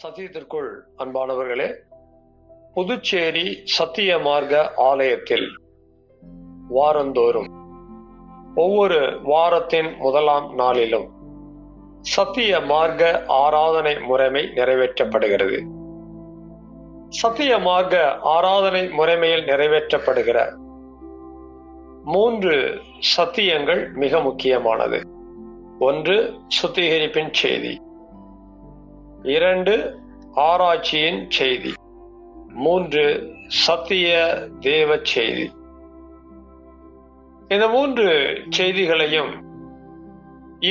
சத்தியத்திற்குள் அன்பானவர்களே, புதுச்சேரி சத்திய மார்க்க ஆலயத்தில் வாரந்தோறும் ஒவ்வொரு வாரத்தின் முதலாம் நாளிலும் சத்திய மார்க்க ஆராதனை முறைமை நிறைவேற்றப்படுகிறது. சத்திய மார்க்க ஆராதனை முறைமையில் நிறைவேற்றப்படுகிற 3 சத்தியங்கள் மிக முக்கியமானது. 1, சுத்திகரிப்பின் செய்தி. 2, ஆராய்ச்சியின் செய்தி. 3, சத்திய தேவ செய்தி. இந்த 3 செய்திகளையும்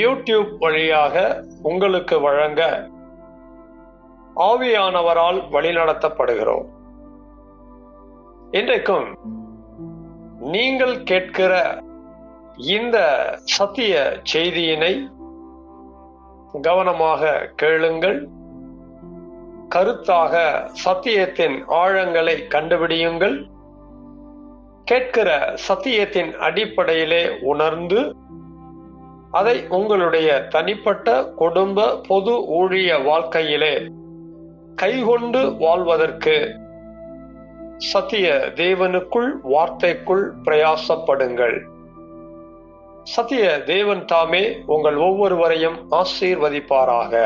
யூடியூப் வழியாக உங்களுக்கு வழங்க ஆவியானவரால் வழிநடத்தப்படுகிறோம். இன்றைக்கும் நீங்கள் கேட்கிற இந்த சத்திய செய்தியினை கவனமாக கேளுங்கள். கருத்தாக சத்தியத்தின் ஆழங்களை கண்டுபிடியுங்கள். கேட்கிற சத்தியத்தின் அடிப்படையிலே உணர்ந்து அதை உங்களுடைய தனிப்பட்ட குடும்ப பொது ஊழிய வாழ்க்கையிலே கைகொண்டு வாழ்வதற்கு சத்திய தேவனுக்குள் வார்த்தைக்குள் பிரயாசப்படுங்கள். சத்திய தேவன் தாமே உங்கள் ஒவ்வொருவரையும் ஆசீர்வதிப்பாராக.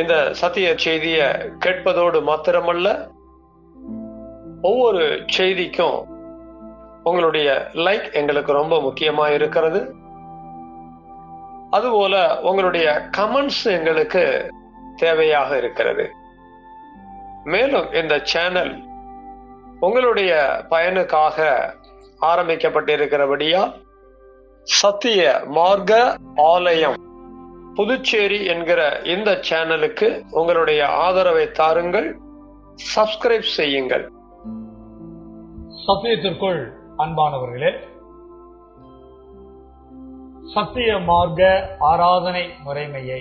இந்த சத்திய செய்தியை கேட்பதோடு மாத்திரமல்ல, ஒவ்வொரு செய்திக்கும் உங்களுடைய லைக் எங்களுக்கு ரொம்ப முக்கியமா இருக்கிறது. அதுபோல உங்களுடைய கமெண்ட்ஸ் எங்களுக்கு தேவையாக இருக்கிறது. மேலும் இந்த சேனல் உங்களுடைய பயனுக்காக ஆரம்பிக்கப்பட்டிருக்கிறபடியால் சத்திய மார்க்க ஆலயம் புதுச்சேரி என்கிற இந்த சேனலுக்கு உங்களுடைய ஆதரவை தாருங்கள். சப்ஸ்கிரைப் செய்யுங்கள். சத்தியத்திற்குள் அன்பானவர்களே, சத்திய மார்க்க ஆராதனை முறைமையை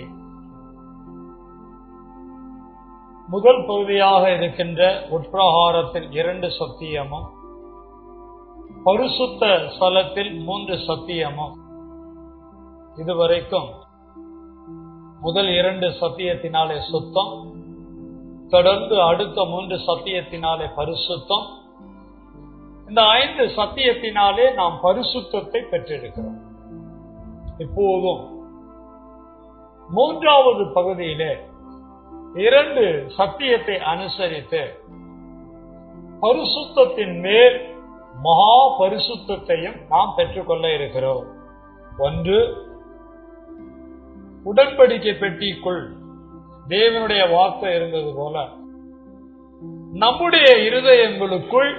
முதல் பகுதியாக இருக்கின்ற உட்பிரகாரத்தில் 2 சத்தியமும், பரிசுத்த ஸ்தலத்தில் 3 சத்தியமும், இதுவரைக்கும் முதல் 2 சத்தியத்தினாலே சுத்தம், தொடர்ந்து அடுத்த 3 சத்தியத்தினாலே பரிசுத்தம், இந்த 5 சத்தியத்தினாலே நாம் பரிசுத்தத்தை பெற்றிருக்கிறோம். இப்போதும் 3வது பகுதியிலே 2 சத்தியத்தை அனுசரித்து பரிசுத்தத்தின் மேல் மகா பரிசுத்தையும் நாம் பெற்றுக்கொள்ள இருக்கிறோம். 1, உடன்படிக்கை பெட்டிக்குள் தேவனுடைய வார்த்தை இருந்தது போல நம்முடைய இருதயங்களுக்குள்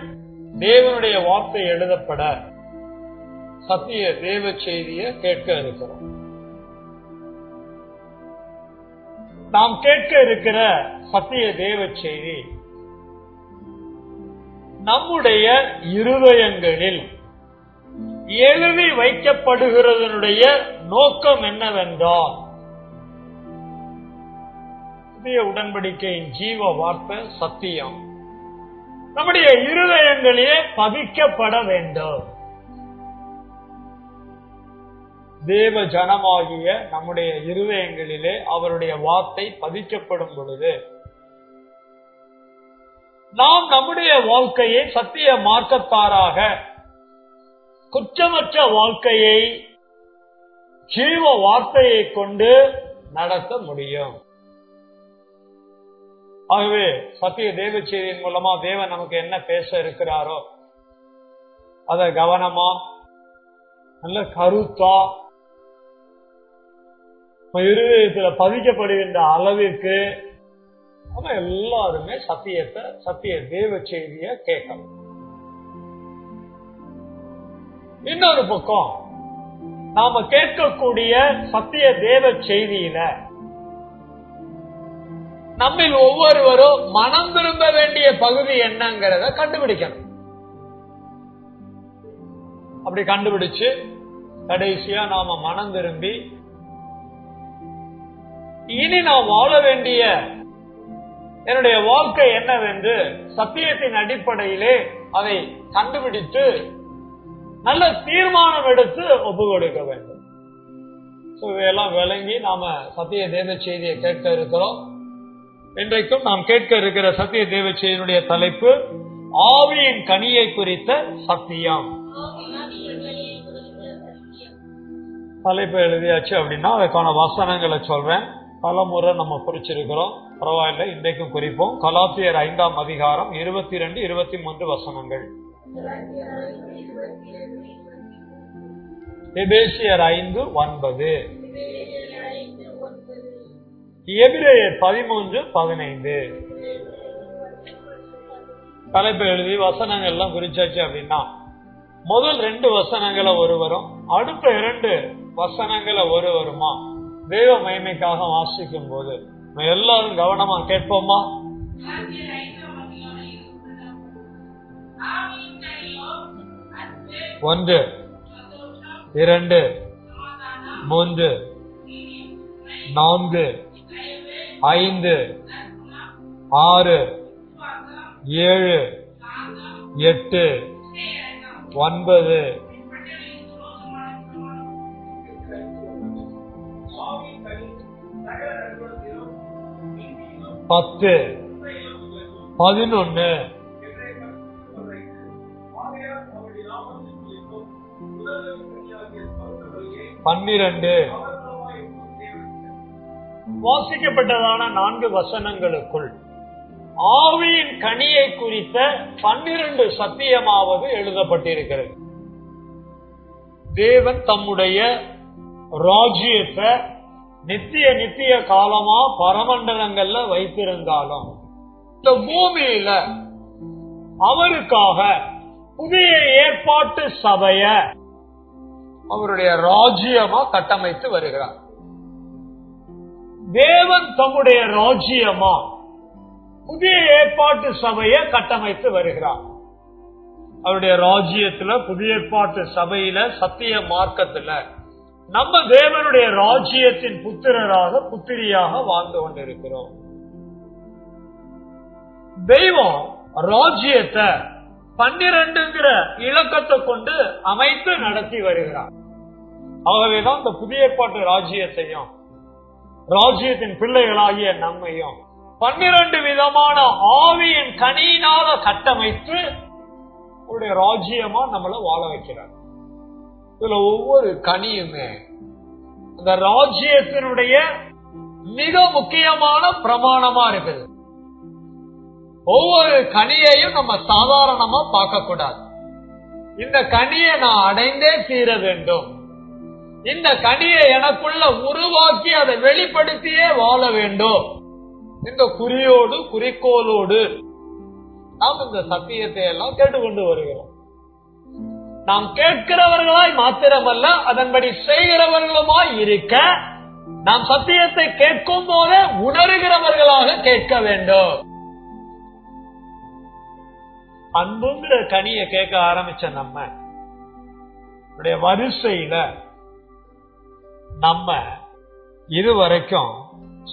தேவனுடைய வார்த்தை எழுதப்பட சத்திய தேவ செய்தியை கேட்க இருக்கிறோம். நாம் கேட்க இருக்கிற சத்திய தேவ செய்தி நம்முடைய இருதயங்களில் எழுதி வைக்கப்படுகிறதனுடைய நோக்கம் என்னவென்றால், புதிய உடன்படிக்கையின் ஜீவ வார்த்தை சத்தியம் நம்முடைய இருதயங்களிலே பதிக்கப்பட வேண்டும். தேவ ஜனமாகிய நம்முடைய இருதயங்களிலே அவருடைய வார்த்தை பதிக்கப்படும் பொழுது நாம் நம்முடைய வாழ்க்கையை சத்திய மார்க்கத்தாராக குற்றமற்ற வாழ்க்கையை ஜீவ வார்த்தையை கொண்டு நடத்த முடியும். ஆகவே சத்திய தேவ செய்தியின் மூலமா தேவன் நமக்கு என்ன பேச இருக்கிறாரோ அத கவனமா நல்ல கருத்தா இருதயத்துல பதிக்கப்படுகின்ற அளவிற்கு நம்ம எல்லாருமே சத்திய தேவ செய்திய கேட்கணும். இன்னொரு பக்கம் நாம கேட்கக்கூடிய சத்திய தேவ செய்தியில நம்மில் ஒவ்வொருவரும் மனம் திரும்ப வேண்டிய பகுதி என்னங்கிறத கண்டுபிடிக்கணும். அப்படி கண்டுபிடிச்சு கடைசியா நாம மனம் திரும்பி இனி நாம் வாழ வேண்டிய என்னுடைய வாழ்க்கை என்னவென்று சத்தியத்தின் அடிப்படையிலே அதை கண்டுபிடித்து நல்ல தீர்மானம் எடுத்து ஒப்பு கொடுக்க வேண்டும். இதையெல்லாம் விளங்கி நாம சத்திய தேவ செய்தியை கேட்க இருக்கிறோம். இன்றைக்கும் நாம் கேட்க இருக்கிற சத்திய தேவ செய்தியினுடைய தலைப்பு ஆவியின் கனியை குறித்த சத்தியம். தலைப்பு எழுதியாச்சு அப்படின்னா அதுக்கான வசனங்களை சொல்றேன். பல முறை நம்ம குறிச்சிருக்கிறோம், பரவாயில்லை, இன்றைக்கும் குறிப்போம். கலாத்தியர் 5ஆம் அதிகாரம் 22, 23 வசனங்கள். எபேசியர் 5:9, எபிரேயர் 13:15. தலைப்பு எழுதி வசனங்கள் எல்லாம் குறிச்சாச்சு அப்படின்னா முதல் 2 வசனங்களை ஒருவரும் அடுத்த 2 வசனங்களை ஒருவருமா தேவ மகிமைக்காக வாசிக்கும் போது எல்லாரும் கவனமா கேட்போமா? 1, 2, 3, 4, 5, 6, 7, 8, 9. பத்து, 11. வாசிக்கப்பட்டதான 4 வசனங்களுக்குள் ஆவியின் கனியை குறித்த 12 சத்தியமாவது எழுதப்பட்டிருக்கிறது. தேவன் தம்முடைய ராஜ்யத்தை நித்திய காலமா பரமண்டலங்கள்ல வைத்திருந்தாலும் இந்த பூமியில அவருக்காக புதிய ஏற்பாட்டு சபைய அவருடைய ராஜ்யமா கட்டமைத்து வருகிறார். தேவன் தம்முடைய ராஜ்யமா புதிய ஏற்பாட்டு சபையை கட்டமைத்து வருகிறார். அவருடைய ராஜ்யத்துல புதிய ஏற்பாட்டு சபையில சத்திய மார்க்கத்துல நம்ம தேவனுடைய ராஜ்யத்தின் புத்திரராக புத்திரியாக வாழ்ந்து கொண்டிருக்கிறோம். தெய்வம் ராஜ்யத்தை 12 இலக்கத்தை கொண்டு அமைத்து நடத்தி வருகிறார். ஆகவேதான் இந்த புதிய ஏற்பாட்டு ராஜ்யத்தையும் ராஜ்யத்தின் பிள்ளைகளாகிய நம்மையும் 12 விதமான ஆவியின் கனியினால கட்டமைத்து அவருடைய ராஜ்யமா நம்மள வாழ வைக்கிறார். இதுல ஒவ்வொரு கனியுமே அந்த ராஜ்யத்தினுடைய மிக முக்கியமான பிரமாணமா இருக்குது. ஒவ்வொரு கனியையும் நம்ம சாதாரணமா பார்க்க கூடாது. இந்த கனியை நான் அடைந்தே தீர வேண்டும், இந்த கனியை எனக்குள்ள உருவாக்கி அதை வெளிப்படுத்தியே வாழ வேண்டும், இந்த குறிக்கோளோடு நாம் இந்த சத்தியத்தை எல்லாம் கேட்டுக்கொண்டு வருகிறோம். நாம் கேட்கிறவர்களாய் மாத்திரமல்ல, அதன்படி செய்கிறவர்களுமாய் இருக்க நாம் சத்தியத்தை கேட்கும் போதே உணர்கிறவர்களாக கேட்க வேண்டும். அன்புங்கிற கனியை கேட்க ஆரம்பிச்ச நம்ம வரிசையில நம்ம இதுவரைக்கும்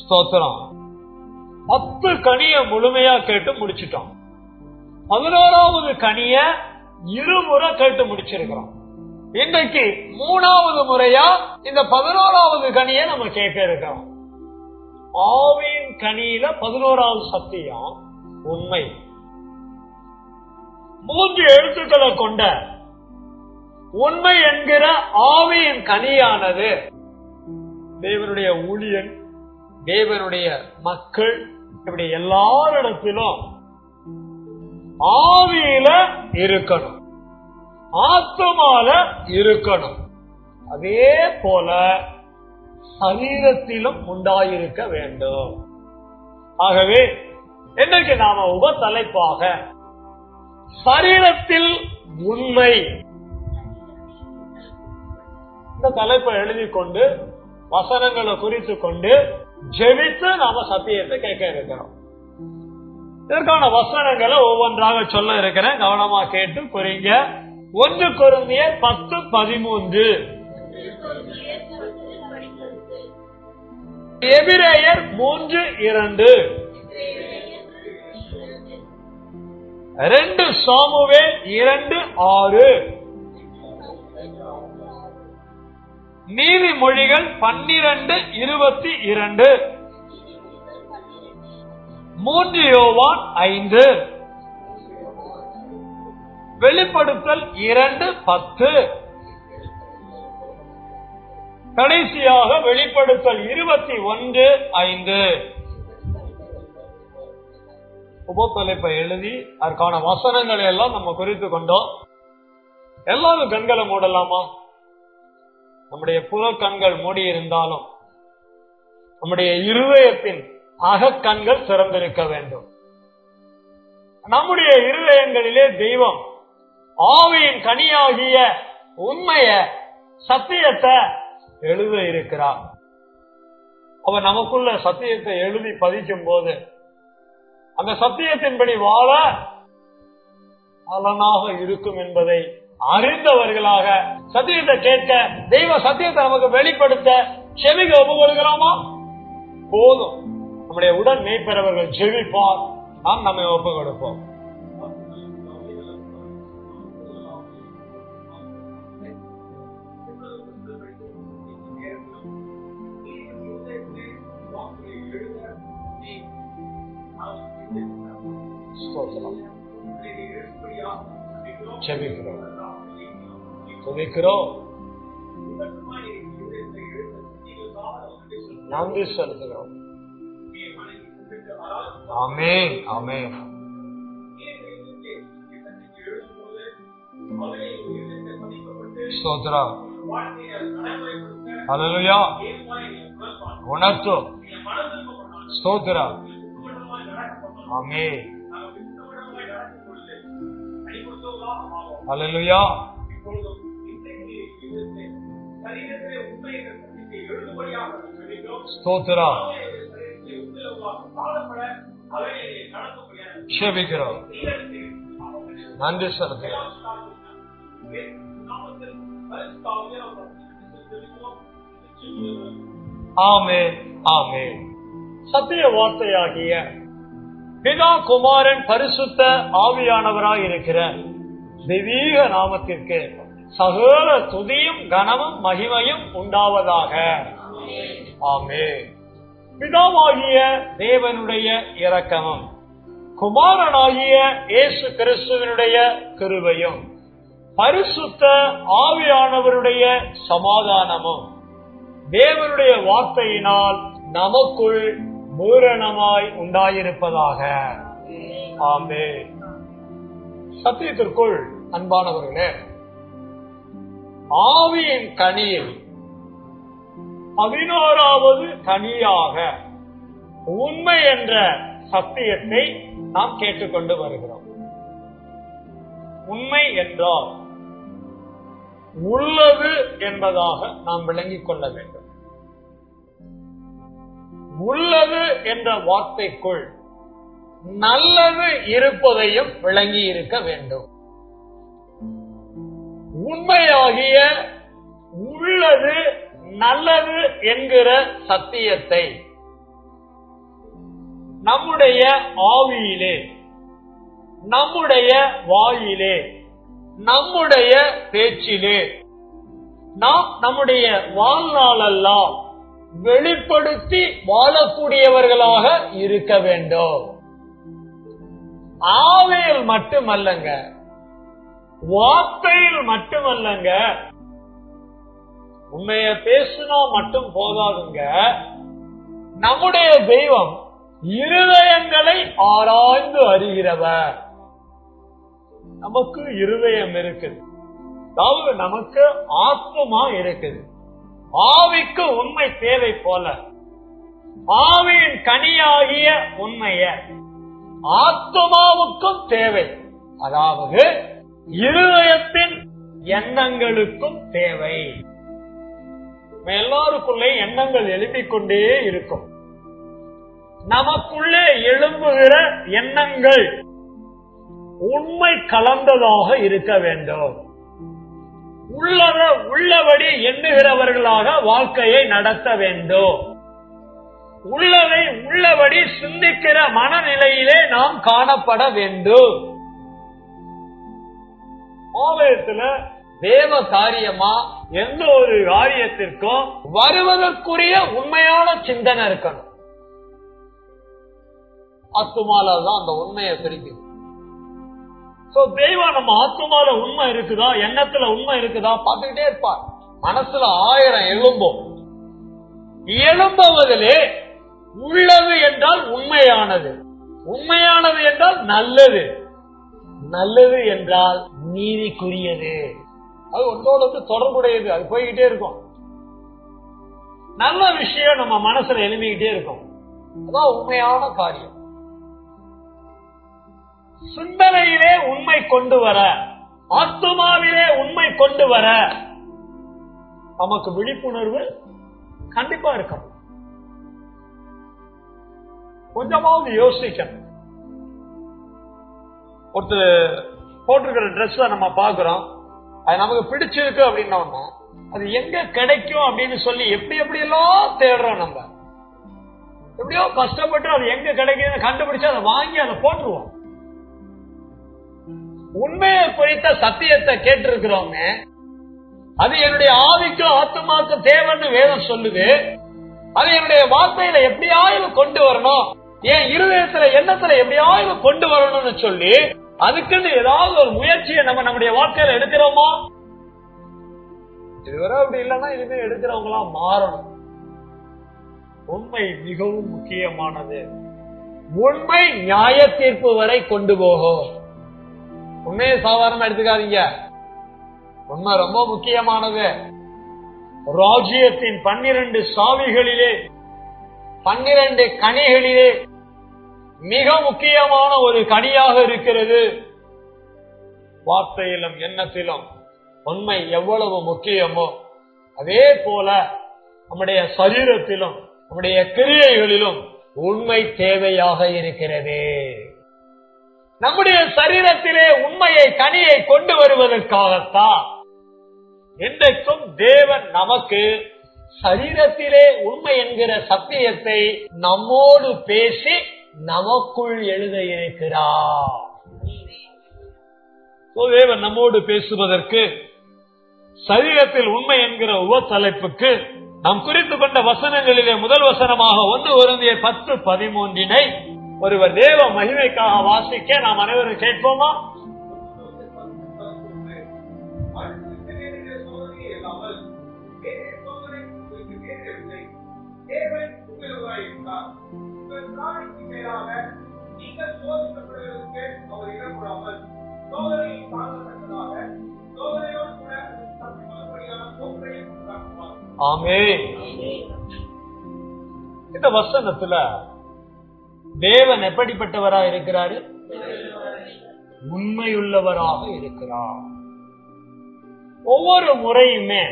ஸ்தோத்திரம் 10 கனியை முழுமையா கேட்டு முடிச்சிட்டோம். 11வது கனிய இருமுறை கேட்டு முடிச்சிருக்கிறோம். இன்றைக்கு 3வது முறையா இந்த 11வது கனியை நம்ம கேட்க இருக்கிறோம். ஆவியின் கனியில 11வது சத்தியம் உண்மை. 3 எழுத்துக்களை கொண்ட உண்மை என்கிற ஆவியின் கனியானது தேவனுடைய ஊழியன், தேவனுடைய மக்கள், இப்படி எல்லாரிடத்திலும் ஆவியில இருக்கணும், ஆத்மால இருக்கணும். அதே போல சரீரத்திலும் உண்டாயிருக்க வேண்டும். ஆகவே இன்றைக்கு நாம உபதலைப்பாக சரீரத்தில் உண்மை இந்த தலைப்பை எழுதி கொண்டு வசனங்களை குறித்து கொண்டு ஜெபித்து நாம சத்தியத்தை கேட்க இருக்கிறோம். இதற்கான வசனங்களை ஒவ்வொன்றாக சொல்ல இருக்கிறேன், கவனமா கேட்டு புரியுங்க. 1 கொரிந்தியர் 10:13, எபிரேயர் 3:2, 2 சாமுவேல் 2:6, நீதிமொழிகள் 12:22, 3 யோவான் 5, வெளிப்படுத்தல் 2:10, கடைசியாக வெளிப்படுத்தல் 21:5. உபத்தலைப்பை எழுதி அதற்கான வசனங்களை எல்லாம் நம்ம குறித்து கொண்டோம். எல்லாரும் கண்களை மூடலாமா? நம்முடைய புற கண்கள் மூடி இருந்தாலும் நம்முடைய இருதயத்தின் அகக்கண்கள் திறந்திருக்க வேண்டும். நம்முடைய இருதயங்களிலே தெய்வம் ஆவியின் கனியாகிய உண்மைய சத்தியத்தை எழுத இருக்கிறார். அவர் நமக்குள்ள சத்தியத்தை எழுதி பதிக்கும் போது அந்த சத்தியத்தின்படி வாழ பலனாக இருக்கும் என்பதை அறிந்தவர்களாக சத்தியத்தை கேட்க, தெய்வ சத்தியத்தை நமக்கு வெளிப்படுத்த செவிக ஒப்புக்கொள்கிறோமா? போதும். நம்முடைய உடன் மெய்ப்பெறவர்கள் செவிப்பார், நாம் நம்மை ஒப்புக் கொடுப்போம். செபிக்கிறோம், துதிக்கிறோம், நன்றி செலுத்துகிறோம். ஆமென், ஆமென். ஸ்தோத்திரம். ஹல்லேலூயா. உணர்த்து. ஸ்தோத்திரம். ஆமென். ஹல்லேலூயா. ஸ்தோத்திரம். செபிக்கிறோம், நன்றி செலுத்துகிறோம். ஆமென், ஆமென். சத்திய வார்த்தையாகிய பிதா, குமாரன், பரிசுத்த ஆவியானவராய் இருக்கிற தெய்வீக நாமத்திற்கு சகல துதியும் கனமும் மகிமையும் உண்டாவதாக. ஆமென். பிதாவாகிய தேவனுடைய இரக்கமும் குமாரனாகிய இயேசு கிறிஸ்துவினுடைய கிருபையும் பரிசுத்த ஆவியானவருடைய சமாதானமும் தேவனுடைய வார்த்தையினால் நமக்குள் பூரணமாய் உண்டாயிருப்பதாக. ஆமென். சத்தியத்திற்குள் அன்பானவர்களே, ஆவியின் கனியில் 11வது கனியாக உண்மை என்ற சத்தியத்தை நாம் கேட்டுக்கொண்டு வருகிறோம். உண்மை என்றால் உள்ளது என்பதாக நாம் விளங்கிக் கொள்ள வேண்டும். உள்ளது என்ற வார்த்தைக்குள் நல்லது இருப்பதையும் விளங்கி இருக்க வேண்டும். உண்மையாகிய உள்ளது நல்லது என்கிற சத்தியத்தை நம்முடைய ஆவியிலே, நம்முடைய வாயிலே, நம்முடைய பேச்சிலே நாம் நம்முடைய வாழ்நாளெல்லாம் வெளிப்படுத்தி வாழக்கூடியவர்களாக இருக்க வேண்டும். ஆவியில் மட்டுமல்லங்க, வார்த்தையில் மட்டுமல்லங்க. உண்மைய பேசினா மட்டும் போதாதுங்க. நம்முடைய தெய்வம் இருதயங்களை ஆராய்ந்து அறிகிறவர். நமக்கு இருதயம் இருக்குது, அதாவது நமக்கு ஆத்மா இருக்குது. ஆவிக்கு உண்மை தேவை போல ஆவியின் கனியாகிய உண்மைய ஆத்மாவுக்கும் தேவை, அதாவது இருதயத்தின் எண்ணங்களுக்கும் தேவை. எல்லாருக்குள்ளே எண்ணங்கள் எழுப்பிக் கொண்டே இருக்கும். நமக்குள்ளே எழும்புகிற எண்ணங்கள் உண்மை கலந்ததாக இருக்க வேண்டும். உள்ளபடி எண்ணுகிறவர்களாக வாழ்க்கையை நடத்த வேண்டும். உள்ளதை உள்ளபடி சிந்திக்கிற மனநிலையிலே நாம் காணப்பட வேண்டும். ஆலயத்துல தேவ காரியமா எந்த ஒரு காரியத்திற்கும் வருவதற்குரிய உண்மையான சிந்தனை இருக்கணும். ஆத்துமால தான் அந்த உண்மையை பிரிக்குது. தெய்வம் நம்ம ஆத்துமால உண்மை இருக்குதா, எண்ணத்துல உண்மை இருக்குதா பார்த்துக்கிட்டே இருப்பார். மனசுல 1000 எழும்பும். எழும்புவதிலே உள்ளது என்றால் உண்மையானது, உண்மையானது என்றால் நல்லது, நல்லது என்றால் நீதிக்குரியது. அது ஒன்றோடு தொடர்புடையது. அது போய்கிட்டே இருக்கும். நல்ல விஷயம் நம்ம மனசுல எழுப்பிக்கிட்டே இருக்கும். அதான் உண்மையான காரியம். சிந்தனையிலே உண்மை கொண்டு வர, ஆத்துமாவிலே உண்மை கொண்டு வர நமக்கு விழிப்புணர்வு கண்டிப்பா இருக்கணும். கொஞ்சமாவது யோசிக்கணும். ஒருத்தர் போட்டிருக்கிற ட்ரெஸ் நம்ம பாக்குறோம், அது நமக்கு பிடிச்சிருக்கு அப்படின்னா அது எங்க கிடைக்கும் அப்படின்னு சொல்லி எப்படி எல்லாம் தேடுறோம். நம்ம எப்படியோ கஷ்டப்பட்டு அது எங்க கிடைக்குதுன்னு கண்டுபிடிச்சு அதை வாங்கி அதை போட்டுருவோம். உண்மையை குறித்த சத்தியத்தை கேட்டிருக்கிறவங்க, அது என்னுடைய ஆவிக்கும் ஆத்மாக்கும் தேவைன்னு வேதம் சொல்லுது, அது என்னுடைய வார்த்தையில எப்படியாவது கொண்டு வரணும், என் இருதயத்துல எண்ணத்துல எப்படியாவது கொண்டு வரணும்னு சொல்லி அதுக்குன்னு ஏதாவது ஒரு முயற்சியை நம்முடைய வாழ்க்கையில எடுக்கிறோமா? இதுவரை அப்படி இல்லைன்னா இனிமே எடுக்கிறவங்களா மாறணும். உண்மை மிகவும் முக்கியமானது. உண்மை நியாய தீர்ப்பு வரை கொண்டு போகும். உண்மையை சாதாரணமா எடுத்துக்காதீங்க. உண்மை ரொம்ப முக்கியமானது. ராஜ்யத்தின் 12 சாவிகளிலே 12 கனிகளிலே மிக முக்கியமான ஒரு கனியாக இருக்கிறது. வார்த்தையிலும் எண்ணத்திலும் உண்மை எவ்வளவு முக்கியமோ அதே போல நம்முடைய சரீரத்திலும் நம்முடைய கிரியைகளிலும் உண்மை தேவையாக இருக்கிறது. நம்முடைய சரீரத்திலே உண்மையை கனியை கொண்டு வருவதற்காகத்தான் இன்றைக்கும் தேவன் நமக்கு சரீரத்திலே உண்மை என்கிற சத்தியத்தை நம்மோடு பேசி நமக்குள் எழுத இருக்கிறார். தேவன் நம்மோடு பேசுவதற்கு சரீரத்தில் உண்மை என்கிற உபத்தலைப்புக்கு நாம் குறித்து கொண்ட வசனங்களிலே முதல் வசனமாக 1 கொரிந்தியர் 10:13 ஒருவர் தேவ மகிமைக்காக வாசிக்க நாம் அனைவரும் கேட்போமா? ஆமென். இந்த வசனத்துல தேவன் எப்படிப்பட்டவராக இருக்கிறாரு? உண்மையுள்ளவராக இருக்கிறார். ஒவ்வொரு முறையுமே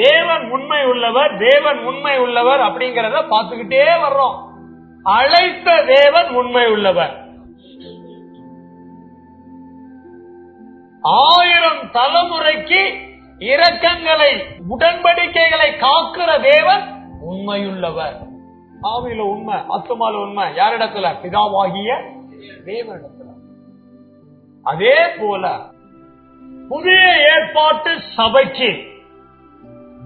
தேவன் உண்மை உள்ளவர், தேவன் உண்மை உள்ளவர் அப்படிங்கறத பார்த்துக்கிட்டே வர்றோம். அழைத்த தேவன் உண்மை உள்ளவர். 1000 தலைமுறைக்கு இரக்கங்களை உடன்படிக்கைகளை காக்கிற தேவன் உண்மையுள்ளவர். ஆவியில உண்மை, ஆத்துமால உண்மை யாரிடத்துல? பிதாவாகிய தேவனிடத்துல. அதே போல புதிய ஏற்பாட்டு சபைக்கு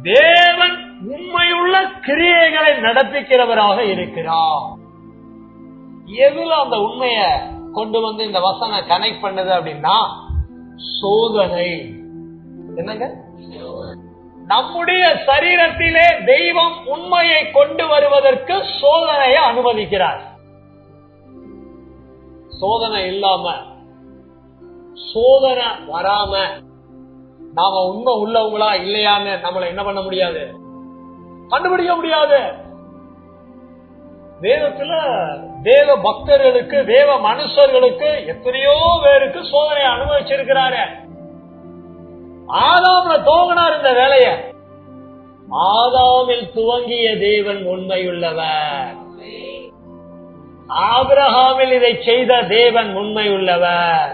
தேவன் உண்மையுள்ள கிரியைகளை நடப்பிக்கிறவராக இருக்கிறார். எதுல அந்த உண்மையை கொண்டு வந்து இந்த வசனம் கனெக்ட் பண்ணது அப்படின்னா சோதனை. என்னங்க? நம்முடைய சரீரத்திலே தெய்வம் உண்மையை கொண்டு வருவதற்கு சோதனையை அனுமதிக்கிறார். சோதனை இல்லாம, சோதனை வராம நாம உண்மை உள்ளவங்களா இல்லையான்னு நம்மளை என்ன பண்ண முடியாது, கண்டுபிடிக்க முடியாது. வேதத்துல தேவ பக்தர்களுக்கு, தேவ மனுஷர்களுக்கு எத்தனையோ பேருக்கு சோதனை அனுபவிச்சிருக்கிறாரு. ஆதாம்ல துவங்கினார் இந்த வேலைய. ஆதாமில் துவங்கிய தேவன் உண்மையுள்ளவர். ஆபிரகாமில் இதை செய்த தேவன் உண்மையுள்ளவர்.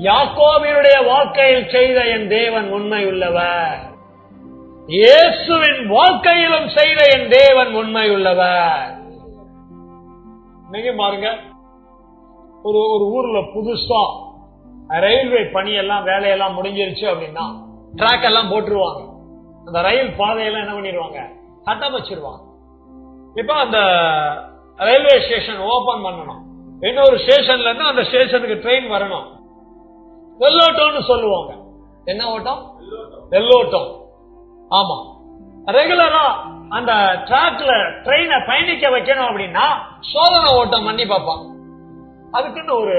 யாக்கோபினுடைய வாழ்க்கையில் செய்த என் தேவன் உண்மையுள்ளவர். இயேசுவின் வாழ்க்கையிலும் செய்த என் தேவன் உண்மையுள்ளவர். நீங்க பாருங்க, ஒரு ஊர்ல புதுசா ரயில்வே பணி எல்லாம் வேலையெல்லாம் முடிஞ்சிருச்சு அப்படின்னா டிராக் எல்லாம் போட்டுருவாங்க. அந்த ரயில் பாதையெல்லாம் என்ன பண்ணிடுவாங்க, கட்டமைச்சிருவாங்க. இப்ப அந்த ரயில்வே ஸ்டேஷன் ஓபன் பண்ணணும். இன்னொரு ஸ்டேஷன்ல இருந்து அந்த ஸ்டேஷனுக்கு ட்ரெயின் வரணும். வெள்ளோட்டம்னு சொல்லுவாங்க. என்ன ஓட்டம்? வெள்ளோட்டம். ஆமா, ரெகுலரா அந்த டிராக்ல ட்ரெயினை பயணிக்க வைக்கணும் அப்படின்னா சோதனை ஓட்டம் பண்ணி பார்ப்பாங்க. அதுக்குன்னு ஒரு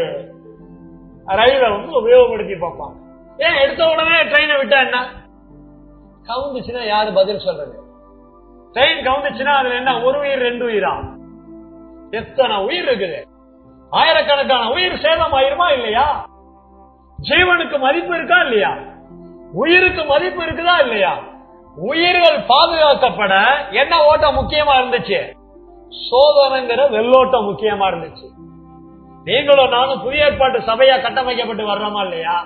ரயிலை உபயோகப்படுத்தி பார்ப்பாங்க. ஏன் எடுத்த உடனே ட்ரெயினை விட்டா என்ன? கவுந்துச்சுன்னா யாரு பதில் சொல்றது? ட்ரெயின் கவுந்துச்சுன்னா அதுல என்ன, ஒரு உயிர் 2 உயிரா? எத்தனை உயிர் இருக்குது? ஆயிரக்கணக்கான உயிர் சேதம் ஆயிருமா இல்லையா? ஜீவனுக்கு மதிப்பு இருக்கா இல்லையா? உயிருக்கு மதிப்பு இருக்குதா இல்லையா? உயிர்கள் பாதுகாக்கப்பட என்ன ஓட்டம் முக்கியமா இருந்துச்சு? சோதனைங்கிற வெள்ளோட்டம் முக்கியமா இருந்துச்சு. நீங்களும் நானும் புதிய ஏற்பாட்டு சபையா கட்டமைக்கப்பட்டு வர்றோமா இல்லையா?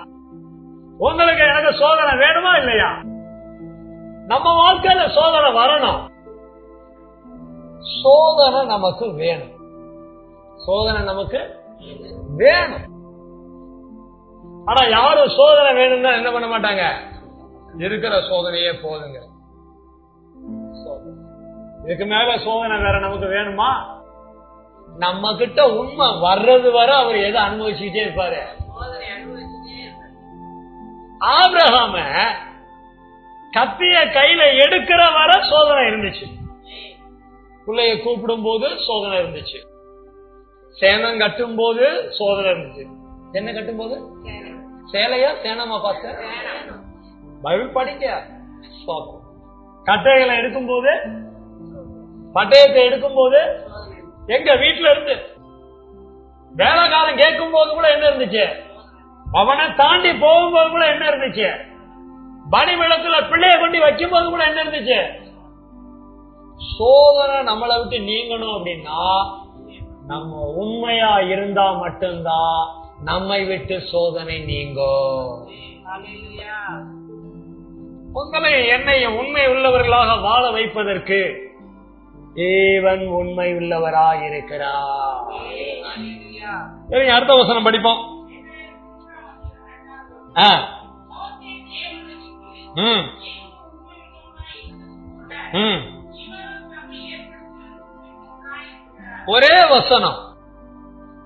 உங்களுக்கு எனக்கு சோதனை வேணுமா இல்லையா? நம்ம வாழ்க்கையில சோதனை வரணும். சோதனை நமக்கு வேணும். சோதனை நமக்கு வேணும். ஆனா யாரும் சோதனை வேணும்னா என்ன பண்ண மாட்டாங்க? இருக்கிற சோதனையே போதுங்க. இதுக்கு மேல சோதனை வேற நமக்கு வேணுமா? நம்ம கிட்ட உண்மை வர்றது வர அவர் எதை அனுபவிச்சுட்டே இருப்பாரு? ஆபிரகாம கத்திய கையில எடுக்கிற வர சோதனை இருந்துச்சு. பிள்ளைய கூப்பிடும் போது சோதனை இருந்துச்சு. சேனம் கட்டும் போது சோதனை இருந்துச்சு. என்ன கட்டும் போது? சேலையா சேனமா பார்த்த? பைபிள் படிக்க. கட்டைகளை எடுக்கும் போது, பட்டயத்தை எடுக்கும் போது, எங்க வீட்டுல இருந்து வேலைக்காரன் கேட்கும் போது கூட என்ன இருந்துச்சு? அவனை தாண்டி போகும்போது கூட என்ன இருந்துச்சு? பணிவிடத்துல பிள்ளைய கொண்டு வைக்கும் போது கூட என்ன இருந்துச்சு? சோதனை நம்மளை விட்டு நீங்கணும் அப்படின்னா நம்ம உண்மையா இருந்தா மட்டும்தான் நம்மை விட்டு சோதனை நீங்கும். உங்களை என்னையும் உண்மை உள்ளவர்களாக வாழ வைப்பதற்கு தேவன் உண்மை உள்ளவராய் இருக்கிறார். அடுத்த வசனம் படிப்போம். ஒரே வசனம்,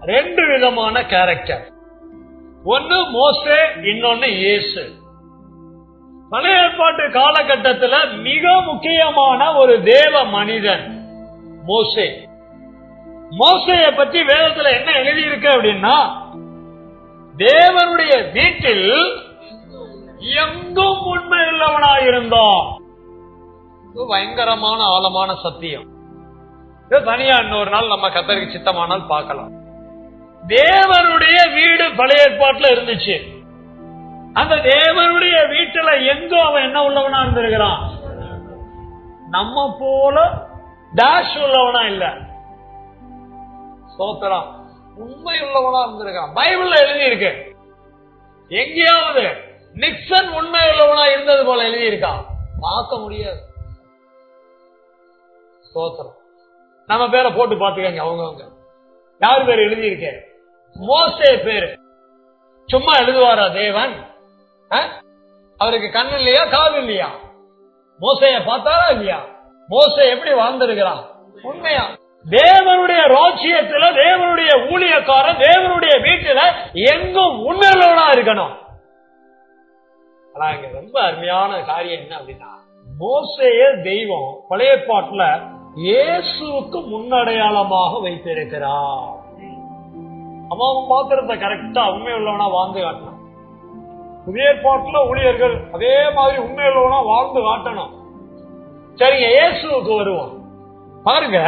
2 விதமான கேரக்டர். ஒன்னு மோசே, இன்னொன்னு இயேசு. பழைய ஏற்பாட்டு காலகட்டத்தில் மிக முக்கியமான ஒரு தேவ மனிதன் மோசே. மோசையை பற்றி வேதத்துல என்ன எழுதியிருக்கு அப்படின்னா, தேவனுடைய வீட்டில் எங்கும் உண்மை உள்ளவனாயிருந்தான். பயங்கரமான ஆழமான சத்தியம். தனியா இன்னொரு நாள் நம்ம கத்தருக்கு சித்தமானால் பார்க்கலாம். தேவனுடைய வீடு பழைய ஏற்பாட்டுல இருந்துச்சு. அந்த தேவனுடைய வீட்டுல எங்கும் அவன் என்ன உள்ளவனா இருந்திருக்கிறான்? நம்ம போல டாஷ் உள்ளவனா இல்ல, சோத்திரம், உண்மை உள்ளவனா இருந்திருக்கான். பைபிள்ல எழுதி இருக்கு. எங்கேயாவது நிக்சன் உண்மை உள்ளவனா இருந்தது போல எழுதி இருக்கான்? பார்க்க முடியாது. சோத்திரம். நம்ம பேரை போட்டு பாத்துக்கங்க. அவங்க யாரு பேர் எழுதி இருக்க? மோசே பேரு. சும்மா எழுதுவாரா தேவன்? அவருக்கு கண்ணு இல்லையா, காது இல்லையா? மோசைய பார்த்தாரா இல்லையா? மோசே எப்படி வாழ்ந்திருக்கிறான்? உண்மையா தேவனுடைய ராஜ்யத்துல, தேவனுடைய ஊழியக்காரன் தேவனுடைய வீட்டுல எங்கும் உண்மையுள்ளவனா இருக்கணும். ஆனா இங்க ரொம்ப அருமையான காரியம் என்ன அப்படின்னா, மோசேய தெய்வம் பழைய ஏற்பாட்டுல இயேசுவுக்கு முன்னடையாளமாக வைத்திருக்கிறார். அவன் பாத்திரத்தை கரெக்டா உண்மை உள்ளவனா வாழ்ந்து காட்டணும். புதிய ஏற்பாட்டுல ஊழியர்கள் அதே மாதிரி உண்மை உள்ளவனா வாழ்ந்து காட்டணும். சரிங்க, இயேசுவுக்கு வருவோம். பாருங்க,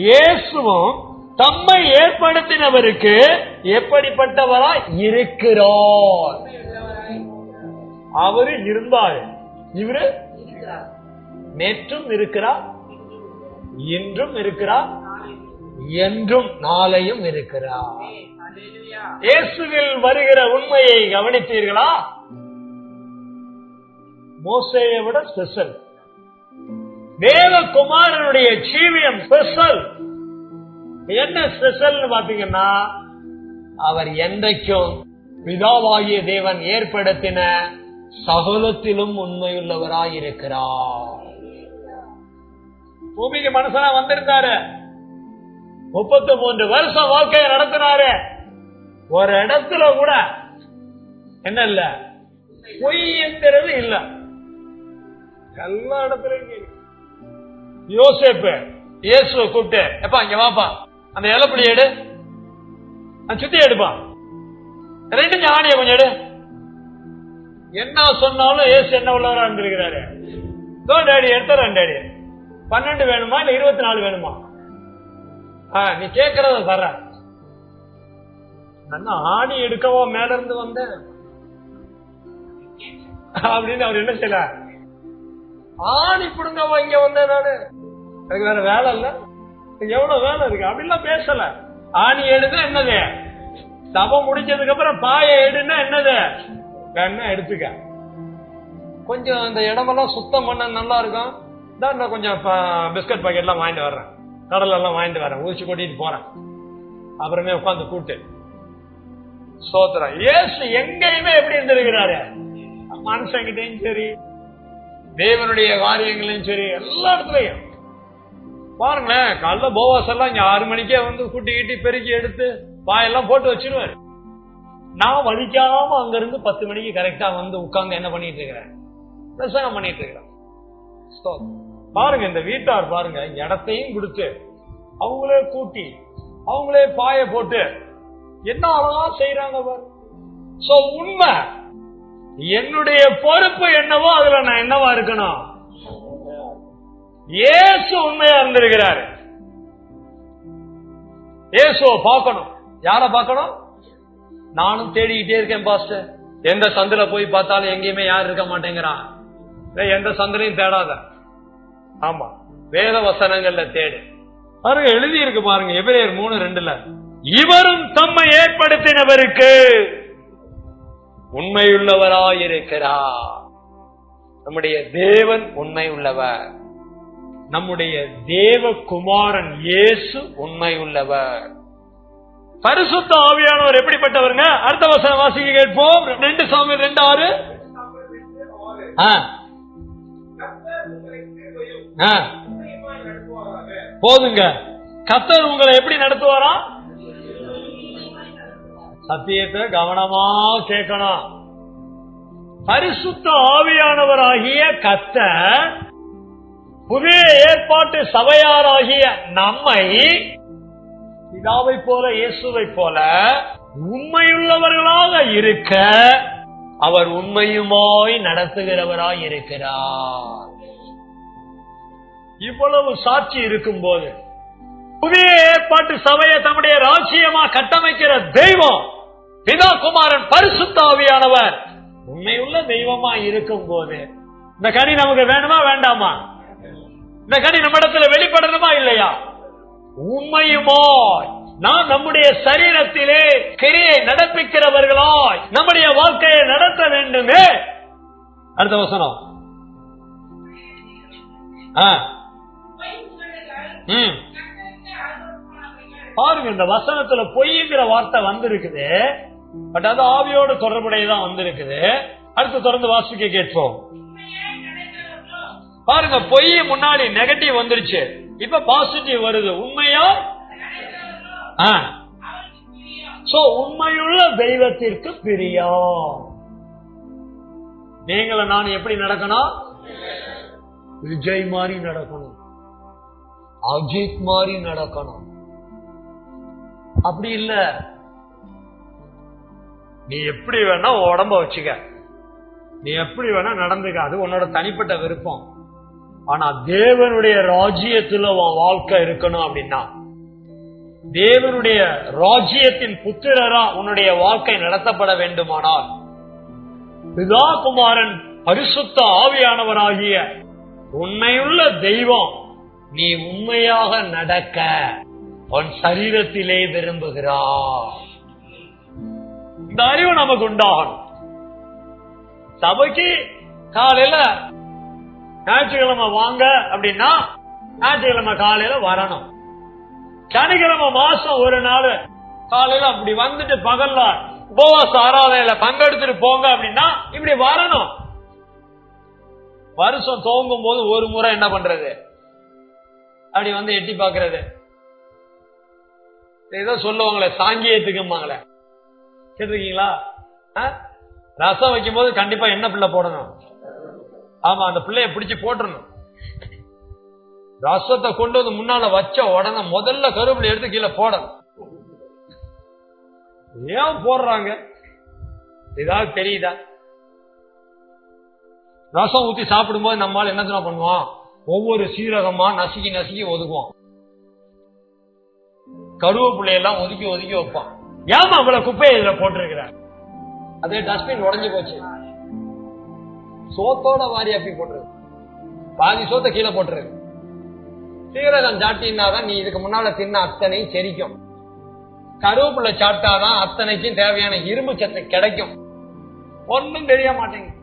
இயேசுவும் தம்மை ஏற்படுத்தினவருக்கு எப்படிப்பட்டவரா இருக்கிறார்? அவரு இருந்தாரு, இவரு நேற்றும் இருக்கிறார், இன்றும் இருக்கிறார், என்றும் நாளையும் இருக்கிறார். இயேசுவில் வருகிற உண்மையை கவனித்தீர்களா? மோசேயை விட ஸ்பெஷல். தேவகுமாரனுடைய ஜீவியம் ஸ்பெஷல். என்ன ஸ்பெஷல் பாத்தீங்கன்னா, அவர் என்றைக்கும் பிதாவாகிய தேவன் ஏற்படுத்தின சகலத்திலும் உண்மையுள்ளவராயிருக்கிறார். பூமிக்கு மனுஷனா வந்திருந்தாரு. 33 வருஷம் வாழ்க்கையை நடத்தினாரு. ஒரு இடத்துல கூட என்ன இல்ல, பொய்ங்கிறது இல்ல. எல்லா இடத்துலயும் யோசேப்பு இயேசுவை கூப்பிட்டு, எப்பா இங்க வாப்பா, அந்த இலப்படி எடு, சுத்தி எடுப்பா, 2 ஞானிய கொஞ்சம் எடு. என்ன சொன்னாலும் இயேசு என்ன உள்ளவரா இருந்திருக்கிறாரு. டேடி எடுத்துறேன் டேடி. 12 வேணுமா இல்ல 24 வேணுமா? நீ கேட்கறத தர. ஆணி எடுக்கவா மேல இருந்து வந்த அப்படின்னு அவர் என்ன செய்யல, ஆணி பிடுங்கவா இங்க வந்தேன் நானு, எனக்கு வேற வேலை இல்ல, எவ்வளவு வேலை இருக்கு அப்படின்லாம் பேசல. ஆணி எடுனா என்னது, சபம் முடிஞ்சதுக்கு அப்புறம் பாய எடுனா என்னது, வேணா எடுத்துக்க, கொஞ்சம் அந்த இடமெல்லாம் சுத்தம் பண்ண நல்லா இருக்கும், தான் கொஞ்சம் பிஸ்கட் பாக்கெட் எல்லாம் வாங்கிட்டு வர்றேன், கடலை எல்லாம் வாங்கிட்டு வரேன், ஊசி கொட்டிட்டு போறேன், அப்புறமே உட்காந்து கூட்டு சோத்திரம். இயேசு எங்கேயுமே எப்படி இருந்திருக்கிறாரு, மனுஷங்கிட்டையும் சரி தேவனுடைய காரியங்களையும் சரி எல்லா இடத்துலயும் பாருங்களேன். காலைல போவாஸ் எல்லாம் இங்க 6 மணிக்கே வந்து கூட்டி கீட்டி பெருக்கி எடுத்து பாயெல்லாம் போட்டு வச்சிருவாரு. நான் வலிக்காம அங்க இருந்து 10 மணிக்கு கரெக்டா வந்து உட்கார்ந்து என்ன பண்ணிட்டு இருக்கிறேன், பிரசங்கம் பண்ணிட்டு இருக்கிறேன். பாருங்க இந்த வீட்டார் பாருங்க, இடத்தையும் கொடுத்து அவங்களே கூட்டி அவங்களே பாய போட்டு என்ன அழகா செய்யறாங்க பாருங்க. சோ உண்மை, என்னுடைய பொறுப்பு என்னவோ அதுல நான் என்னவா இருக்கணும். இயேசு உண்மையா இருந்திருக்கிறாரு. இயேசுவை பார்க்கணும். யார பார்க்கணும்? நானும் தேடிக்கிட்டே இருக்கேன் பாஸ்டர். எந்த சந்தில போய் பார்த்தாலும் எங்கேயுமே யாரும் இருக்க மாட்டேங்கிறான். எந்த சந்திலையும் தேடாத. ஆமா, வேத வசனங்கள்ல தேடு. பாருங்க எழுதி இருக்கு பாருங்க, எபிரேயர் 3:2 இவரும் தம்மை ஏற்படுத்தினவருக்கு உண்மையுள்ளவராயிருக்கிறார். நம்முடைய தேவன் உண்மை உள்ளவர். நம்முடைய தேவகுமாரன் இயேசு உண்மை உள்ளவர். பரிசுத்த ஆவியானவர் எப்படிப்பட்டவருங்க? அடுத்த வசனம் வாசிக்க கேட்போம். 2 சாமுவேல் 2:6. போதுங்க. கர்த்தர் உங்களை எப்படி நடத்துவாரா? சத்தியத்தை கவனமா கேட்கணும். பரிசுத்த ஆவியானவராகிய கர்த்தர் புதிய ஏற்பாட்டு சபையாராகிய நம்மை பிதாவை போல இயேசுவை போல உண்மையுள்ளவர்களாக இருக்க அவர் உண்மையுமாய் நடத்துகிறவராய் இருக்கிறார். இவ்வளவு சாட்சி இருக்கும் போது புதிய ஏற்பாட்டு சபையை தம்முடைய ராஜ்யமா கட்டமைக்கிற தெய்வம் பிதா குமாரன் பரிசுத்த ஆவியானவர் உண்மையுள்ள தெய்வமா இருக்கும் போது இந்த கனி நமக்கு வேணுமா வேண்டாமா? இந்த கனி நம்ம இடத்துல வெளிப்படணுமா இல்லையா? உண்மையுமாய் நாம் நம்முடைய சரீரத்திலே கிரியை நடப்பிக்கிறவர்களாய் நம்முடைய வாழ்க்கையை நடத்த வேண்டுமே. அடுத்த வசனம். பாருங்க, இந்த வசனத்துல பொய்ங்கிற வார்த்தை வந்திருக்குது, பட் அது ஆவியோடு தொடர்புடையதான் வந்திருக்குது. அடுத்து தொடர்ந்து வாசிக்க கேட்போம். பாருங்க, பொய் முன்னாடி நெகட்டிவ் வந்துருச்சு, இப்ப பாசிட்டிவ் வருது. உண்மையா? உண்மையுள்ள தெய்வத்திற்கு பிரியம். நீங்கள நான் எப்படி நடக்கணும்? விஜய் மாதிரி நடக்கணும், அஜித் மாதிரி நடக்கணும். அப்படி இல்ல, நீ எப்படி வேணா உடம்ப வச்சுக்க, நீ எப்படி வேணா நடந்துக்க, அது உன்னோட தனிப்பட்ட விருப்பம். ஆனா தேவனுடைய ராஜ்யத்துல உன் வாழ்க்கை இருக்கணும் அப்படின்னா, தேவனுடைய ராஜ்யத்தின் புத்திரரா உன்னுடைய வாழ்க்கை நடத்தப்பட வேண்டுமானால் பிதா குமாரன் பரிசுத்த ஆவியானவராகிய உண்மையுள்ள தெய்வம் நீ உண்மையாக நடக்க உன் சரீரத்திலே விரும்புகிறார். இந்த அறிவு நமக்கு உண்டாகணும். சபைக்கு காலையில ஞாயிற்றுக்கிழமை வாங்க அப்படின்னா ஞாயிற்றுக்கிழமை காலையில வரணும். சனிக்கிழமை மாசம் ஒரு நாள் காலையில அப்படி வந்துட்டு பகல்ல உபவாச ஆராதனையில பங்கெடுத்துட்டு போங்க அப்படின்னா இப்படி வரணும். வருஷம் துவங்கும் போது ஒரு முறை என்ன பண்றது, அப்படி வந்து எட்டி பாக்குறது, ஏதோ சொல்லுவாங்களே சாங்கியத்துக்கும்பாங்களே, கேட்டிருக்கீங்களா? ரசம் வைக்கும் போது கண்டிப்பா என்ன பிள்ளை போடணும்? ஆமா, அந்த பிள்ளைய பிடிச்சு போட்டுறணும். ரசத்தை கொண்டு வந்து முன்னால வச்ச உடனே முதல்ல கருவேப்பிலை எடுத்து கீழே போடணும். ஏன் போடுறாங்க? ஏதாவது தெரியுதா? ரசம் ஊத்தி சாப்பிடும்போது நம்மால என்ன பண்ணுவோம்? ஒவ்வொரு சீரகமா நசுக்கி நசுக்கி ஒதுக்குவோம். கருவேப்பிள்ளையெல்லாம் ஒதுக்கி ஒதுக்கி வைப்பான். ஏமா அவ்வளவு குப்பையை இதுல போட்டிருக்கிறார்? அதே டஸ்ட்பின் உடஞ்சு போச்சு. சோத்தோட வாரி அப்படி போட்டுருக்கு, பாதி சோத்த கீழே போட்டுருக்கு. சீரகம் சாட்டினாதான் நீ இதுக்கு முன்னால தின்ன அத்தனை செரிக்கும். கருவேப்பிள்ளை சாப்பிட்டாதான் அத்தனைக்கும் தேவையான இரும்பு சத்து கிடைக்கும். ஒன்னும் தெரிய மாட்டேங்குது.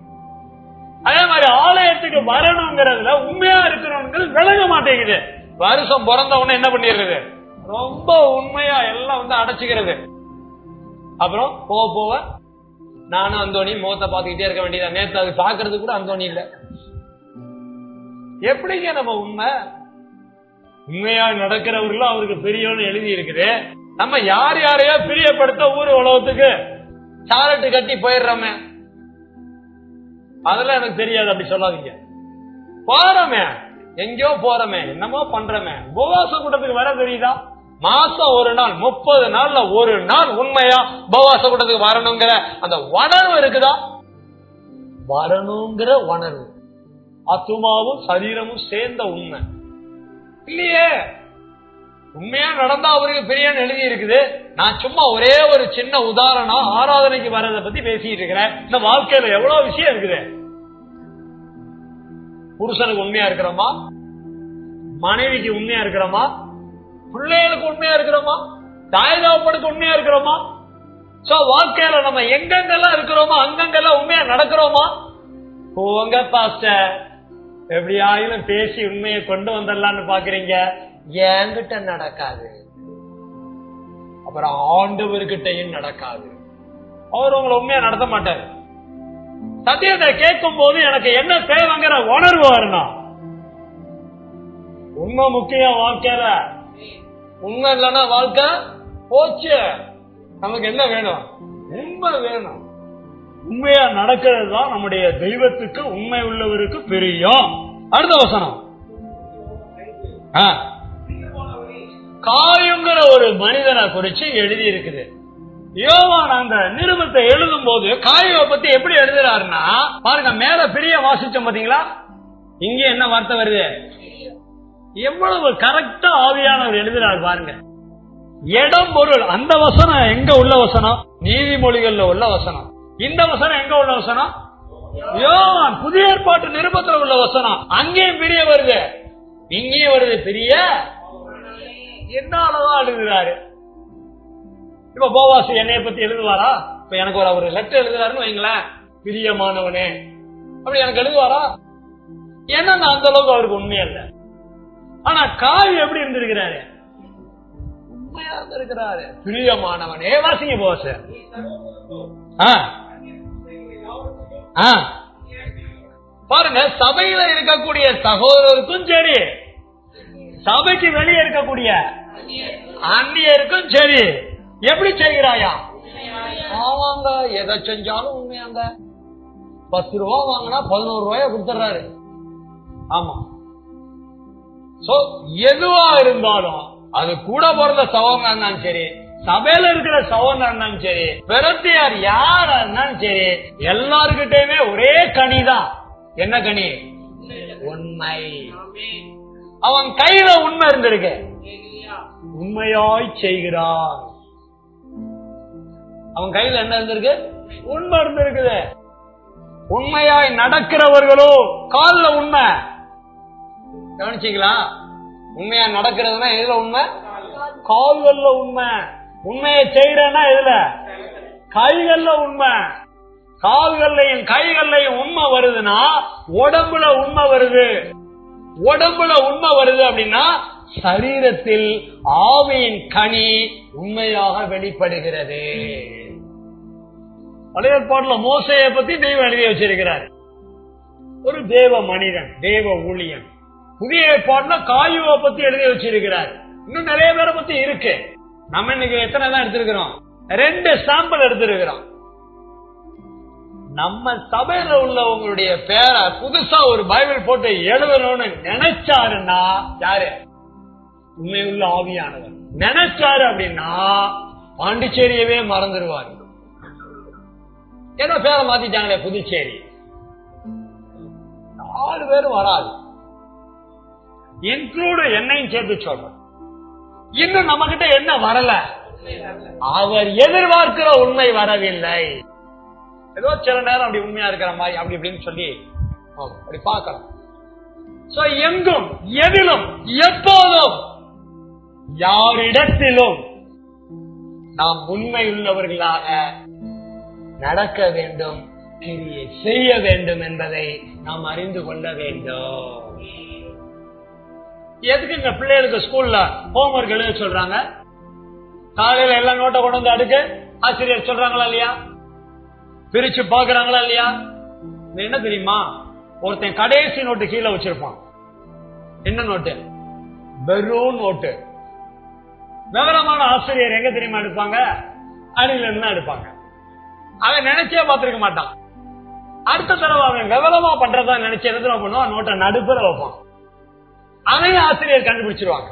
அதே மாதிரி ஆலயத்துக்கு வரணுங்கிறதுல உண்மையா இருக்கணும்ங்கிறது விளங்க மாட்டேங்குது. வருஷம் பிறந்த உடனே என்ன பண்ணிடுறது? ரொம்ப உண்மையா எல்லாம் அடைச்சுக்கிறது. அப்புறம் போக போக நானும் அந்தோணி முகத்தை பார்த்துக்கிட்டே இருக்க வேண்டியதா. நேற்று அது பாக்குறது கூட அந்தோணி இல்ல. எப்படிங்க நம்ம உண்மையா நடக்கிறவர்களும் அவருக்கு பெரியவன்னு எழுதி இருக்குது. நம்ம யார் யாரையோ பிரியப்படுத்த ஊர் உலகத்துக்கு சாரட்டு கட்டி போயிடுறோமே, அதெல்லாம் எனக்கு தெரியாது. அப்படி சொல்லாதீங்க. போறமே, எங்கயோ போறமே, என்னமோ பண்றமே. உபவாச கூட்டத்துக்கு வர தெரியுதா? மாசம் ஒரு நாள், 30 நாள்ல ஒரு நாள் உண்மையா உபவாச கூட்டத்துக்கு வரணுங்கிற அந்த உணர்வு இருக்குதா? வரணுங்கிற உணர்வு, ஆத்துமாவும் சரீரமும் சேர்ந்த உண்மை இல்லையே. உண்மையா நடந்தா அவருக்கு பெரியன்னு எழுதி இருக்குது. நான் சும்மா ஒரே ஒரு சின்ன உதாரணம், ஆராதனைக்கு வர்றதை பத்தி பேசிட்டு இருக்கிறேன். இந்த வாழ்க்கையில எவ்வளவு விஷயம் இருக்குது. புருஷனுக்கு உண்மையா இருக்கிறோமா? மனைவிக்கு உண்மையா இருக்கிறோமா? பிள்ளைகளுக்கு உண்மையா இருக்கிறோமா? தாய் தகப்பனுக்கு உண்மையா இருக்கிறோமா? சோ வாழ்க்கையில நம்ம எங்கெங்கெல்லாம் இருக்கிறோமோ அங்கங்கெல்லாம் உண்மையா நடக்கிறோமா? போங்க பாஸ்டர், எப்படியாயிலும் பேசி உண்மையை கொண்டு வந்துடலான்னு பாக்குறீங்க. என்கிட்ட நடக்காது, அப்புறம் ஆண்டவர்கிட்டையும் நடக்காது. அவர் உங்களை உண்மையா நடத்த மாட்டாரு. சத்தியத்தை கேட்கும் போது எனக்கு என்ன தேவைங்கிற உணர்வு வரணும். உண்மை முக்கியம் வாழ்க்கையில. உண்மை இல்லைன்னா வாழ்க்கை போச்சு. நமக்கு என்ன வேணும்? உண்மை வேணும். உண்மையா நடக்கிறது தான் நம்முடைய தெய்வத்துக்கு, உண்மை உள்ளவருக்கு பிரியம். அடுத்த வசனம், காயுங்கிற ஒரு மனிதனை குறிச்சு எழுதி இருக்குது. யோவான் அந்த நிருபத்தை எழுதும் போது காயுவை பத்தி எப்படி எழுதுறாருன்னா, பாருங்க, மேல பெரிய வாசிச்சோம் பாத்தீங்களா, இங்க என்ன வார்த்தை வருது? எவ்வளவு கரெக்டா ஆவியானவர் எழுதுறாரு பாருங்க. இடம் பொருள், அந்த வசனம் எங்க உள்ள வசனம்? நீதிமொழிகள்ல உள்ள வசனம். இந்த வசனம் எங்க உள்ள வசனம்? யோவான் புதிய ஏற்பாட்டு நிருபத்துல உள்ள வசனம். அங்கேயும் பிரிய வருது, இங்கேயும் வருது. பிரிய என்ன அளவா எழுதுறாரு. இப்ப போவாசி என்னைய பத்தி எழுதுவாரா? இப்ப எனக்கு ஒரு லெட்டர் எழுதுறாருன்னு வைங்களேன், பிரியமானவனே அப்படி எனக்கு எழுதுவாரா? ஏன்னா நான் அந்த அளவுக்கு அவருக்கு உண்மையா இல்ல. ஆனா காய் எப்படி இருந்திருக்கிறாரு? உண்மையா இருந்திருக்கிறாரு. பிரியமானவனே. வாசிங்க போவாச. பாருங்க, சபையில இருக்கக்கூடிய சகோதரருக்கும் சரி, சபைக்கு வெளியே இருக்கக்கூடிய அந்நியருக்கும் சரி, எப்படி செய்கிறாயா? ஆமாங்க, எதை செஞ்சாலும் உண்மையாங்க. 10 ரூபா வாங்கினா 11 ரூபாய கொடுத்துறாரு. ஆமா, எதுவா இருந்தாலும் அது கூட பிறந்த சகோதரனா இருந்தாலும் சரி, சபையில இருக்கிற சகோதரனா இருந்தாலும் சரி, பிரத்தியார் யாரா இருந்தாலும் சரி, எல்லாருக்கிட்டையுமே ஒரே கனிதான். என்ன கனி? உண்மை. அவன் கையில உண்மை இருந்திருக்கு. உண்மையாய் செய்கிறான். அவன் கையில என்ன இருந்திருக்கு? உண்மை இருந்திருக்குது. உண்மையாய் நடக்கிறவர்களோ கால்ல உண்மை. கவனிச்சீங்களா? உண்மையா நடக்கிறதுனா எதுல உண்மை? கால்கள்ல உண்மை. உண்மையை செய்யறேன்னா எதுல? கைகள்ல உண்மை. கால்கள்லையும் கைகள்லையும் உண்மை வருதுன்னா உடம்புல உண்மை வருது. உடம்புல உண்மை வருது அப்படின்னா சரீரத்தில் ஆவியின் கனி உண்மையாக வெளிப்படுகிறது. பழைய ஏற்பாட்டுல மோசேயை பத்தி தெய்வம் எழுதி வச்சிருக்கிறார். ஒரு தேவ மனிதன், தேவ ஊழியன். புதிய ஏற்பாட்டுல காயுவை பத்தி எழுதி வச்சிருக்கிறார். இன்னும் நிறைய பேரை பத்தி இருக்கு. நம்ம இன்னைக்கு எத்தனை தான் எடுத்திருக்கிறோம்? 2 சாம்பிள் எடுத்திருக்கிறோம். நம்ம சபையில உள்ளவங்களுடைய பேரை புதுசா ஒரு பைபிள் போட்டு எழுதணும்னு நினைச்சாருன்னா யாரு? உண்மை உள்ள ஆவியானவர் நினைச்சாரு அப்படின்னா பாண்டிச்சேரியவே மறந்துடுவாரு. ஏதோ பேரை மாத்திட்டாங்களே புதுச்சேரி, 4 பேரும் வராது. இன்க்ளூடு என்னையும் சேர்த்து சொல்றேன். இன்னும் நம்ம கிட்ட என்ன வரல? அவர் எதிர்பார்க்கிற உண்மை வரவில்லை. ஏதோ சில நேரம் அப்படி உண்மையா இருக்கிற மாதிரி அப்படி இப்படின்னு சொல்லி அப்படி பார்க்கலாம். எங்கும் எதிலும் எப்போதும் யாரிடத்திலும் நாம் உண்மை உள்ளவர்களாக நடக்க வேண்டும், கிரியை செய்ய வேண்டும் என்பதை நாம் அறிந்து கொள்ள வேண்டும். எதுக்கு இந்த பிள்ளைகளுக்கு ஸ்கூல்ல ஹோம்ஒர்க் எழுத சொல்றாங்க? காலையில எல்லாம் நோட்டை கொண்டு வந்து அடுக்க ஆசிரியர் சொல்றாங்களா இல்லையா? பிரிச்சு பாக்குறாங்களா இல்லையா? என்ன தெரியுமா, ஒருத்தன் கடைசி நோட்டு கீழே வச்சிருப்பான். என்ன நோட்டு? வெறும் நோட்டு. விவரமான ஆசிரியர் எங்க தெரியுமா எடுப்பாங்க? அடியில இருந்து எடுப்பாங்க. அவன் நினைச்சே பார்த்திருக்க மாட்டான். அடுத்த தடவை அவன் விவரமா பண்றதா நினைச்சு என்ன பண்ணுவான்? நோட்டை நடுப்புற வைப்பான். அவன் ஆசிரியர் கண்டுபிடிச்சிருவாங்க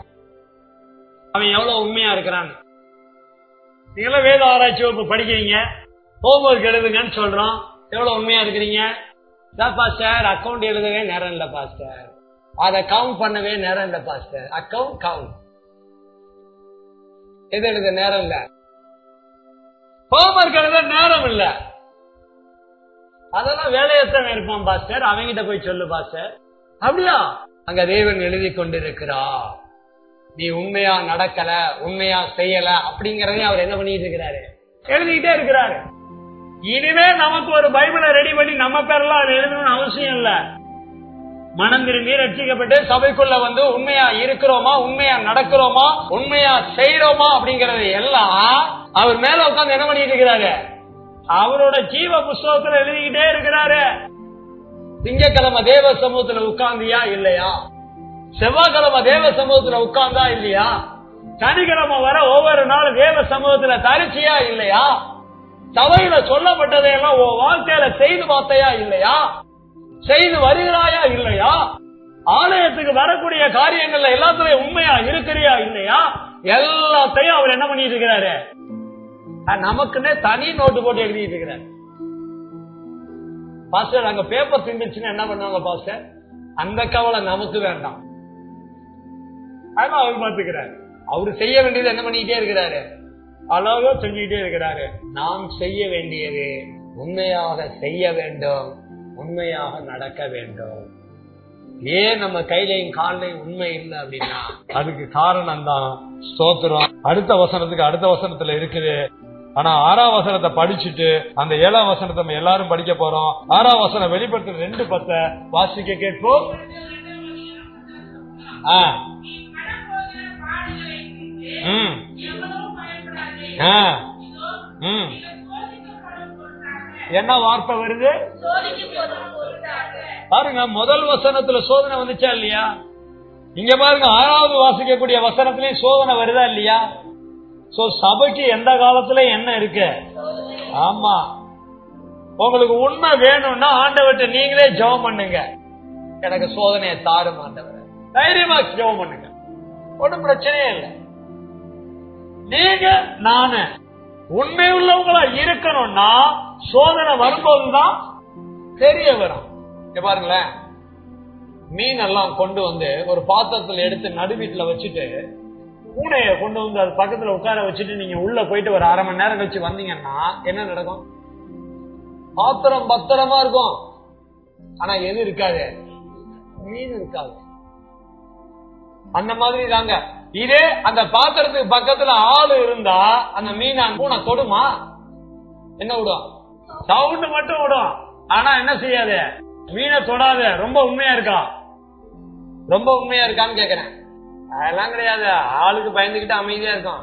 அவன் எவ்வளவு உண்மையா இருக்கிறான்னு. நீங்களும் வேத ஆராய்ச்சி வகுப்பு படிக்கிறீங்க, ஹோம்ஒர்க் எழுதுங்கன்னு சொல்றோம். எவ்வளவு உண்மையா இருக்கிறீங்க? பாஸ்டர் அக்கௌண்ட் எழுதவே நேரம் இல்ல பாஸ்டர், அதை கவுண்ட் பண்ணவே நேரம் இல்ல பாஸ்டர். அக்கவுண்ட் கவுண்ட் எது எழுத நேரம் இல்ல, ஹோம்ஒர்க் எழுத நேரம் இல்ல. அதெல்லாம் வேலையத்தான் இருப்பான் பாஸ்டர், அவங்கிட்ட போய் சொல்லு பாஸ்டர். அப்படியா? அங்க தேவன் எழுதி கொண்டிருக்கிறா. நீ உண்மையா நடக்கல, உண்மையா செய்யல அப்படிங்கறதையும் அவர் என்ன பண்ணிட்டு இருக்கிறாரு? எழுதிக்கிட்டே இருக்கிறாரு. இனிமே நமக்கு ஒரு பைபிளை ரெடி பண்ணி நம்ம பேரெல்லாம் எழுதணும்னு அவசியம் இல்ல. மனம் திரும்பி ரட்சிக்கப்பட்டு சபைக்குள்ள வந்து உண்மையா இருக்கிறோமா, உண்மையா நடக்கிறோமா, உண்மையா செய்யறோமா அப்படிங்கறது எல்லாம் அவர் மேல உட்கார்ந்து என்ன பண்ணிட்டு இருக்கிறாரு? அவரோட ஜீவ புஸ்தகத்துல எழுதிக்கிட்டே இருக்கிறாரு. திங்கட்கிழமை தேவ சமூகத்துல உட்கார்ந்தியா இல்லையா? செவ்வாய்க்கிழமை தேவ சமூகத்துல உட்கார்ந்தா இல்லையா? சனிக்கிழமை வர ஒவ்வொரு நாள் தேவ சமூகத்துல தரிச்சியா இல்லையா? சபையில சொல்லப்பட்டதையெல்லாம் வாழ்க்கையில செய்து பார்த்தையா இல்லையா? செய்து வருகிறாயா இல்லையா? ஆலயத்துக்கு வரக்கூடிய காரியங்கள்ல எல்லாத்துலயும் உண்மையா இருக்கிறியா இல்லையா? எல்லாத்தையும் அவர் என்ன பண்ணிட்டு இருக்கிறாரு? நமக்குன்னே தனி நோட்டு போட்டு எழுதிட்டு இருக்கிறார். பாஸ்டர் அங்க பேப்பர் திண்டுச்சுன்னா என்ன பண்ணுவாங்க பாஸ்டர்? அந்த கவலை நமக்கு வேண்டாம், அதான் அவர் பார்த்துக்கிறாரு. அவரு செய்ய வேண்டியது என்ன பண்ணிக்கிட்டே இருக்கிறாரு? அழகா செஞ்சுக்கிட்டே இருக்கிறாரு. நாம் செய்ய வேண்டியது உண்மையாக செய்ய வேண்டும், உண்மையாக நடக்க வேண்டும். ஏன் நம்ம கையிலையும் காலையும் உண்மை இல்லை அப்படின்னா அதுக்கு காரணம் தான் ஸ்தோத்திரம். அடுத்த வசனத்துல இருக்குது. ஆனா 6ஆம் வசனத்தை படிச்சுட்டு அந்த 7ஆம் வசனத்தை நம்ம எல்லாரும் படிக்க போறோம். 6ஆம் வசனம் வெளிப்படுத்த 2:10 வாசிக்க கேட்போம். என்ன வார்த்தை வருது பாருங்க. முதல் வசனத்துல சோதனை வந்துச்சா இல்லையா? இங்க பாருங்க 6வது வாசிக்கக்கூடிய வசனத்திலயும் சோதனை வருதா இல்லையா? சபைக்கு எந்த காலத்துல என்ன இருக்கு? ஆமா, உங்களுக்கு உண்மை வேணும்னா ஆண்டவர்கிட்ட நீங்களே ஜெபம் பண்ணுங்க. எனக்கு சோதனையை தாரும் ஆண்டவரே, தைரியமா ஜெபம் பண்ணுங்க, ஒன்றும் பிரச்சனையே இல்லை. நீங்க நானு உண்மை உள்ளவங்களா இருக்கணும்னா சோதனை வரும்போதுதான் தெரிய வரும். பாருங்களேன், மீன் எல்லாம் கொண்டு வந்து ஒரு பாத்திரத்துல எடுத்து நடு வீட்டுல வச்சுட்டு பூனையை கொண்டு வந்து அது பக்கத்துல உட்கார வச்சுட்டு நீங்க உள்ள போயிட்டு ஒரு 1/2 மணி நேரம் கழிச்சு வந்தீங்கன்னா என்ன நடக்கும்? பாத்திரம் பத்திரமா இருக்கும், ஆனா எது இருக்காது? மீன் இருக்காது. அந்த மாதிரி தாங்க. இதே அந்த பாத்திரத்துக்கு பக்கத்துல ஆளு இருந்தா அந்த மீன் பூனை தொடுமா? என்ன விடும்? சவுண்ட் மட்டும் விடும், ஆனா என்ன செய்யாது? மீனை தொடாது. ரொம்ப உண்மையா இருக்கா? ரொம்ப உண்மையா இருக்கான்னு கேக்குறேன். அதெல்லாம் கிடையாது. ஆளுக்கு பயந்துகிட்டு அமைதியா இருக்கும்.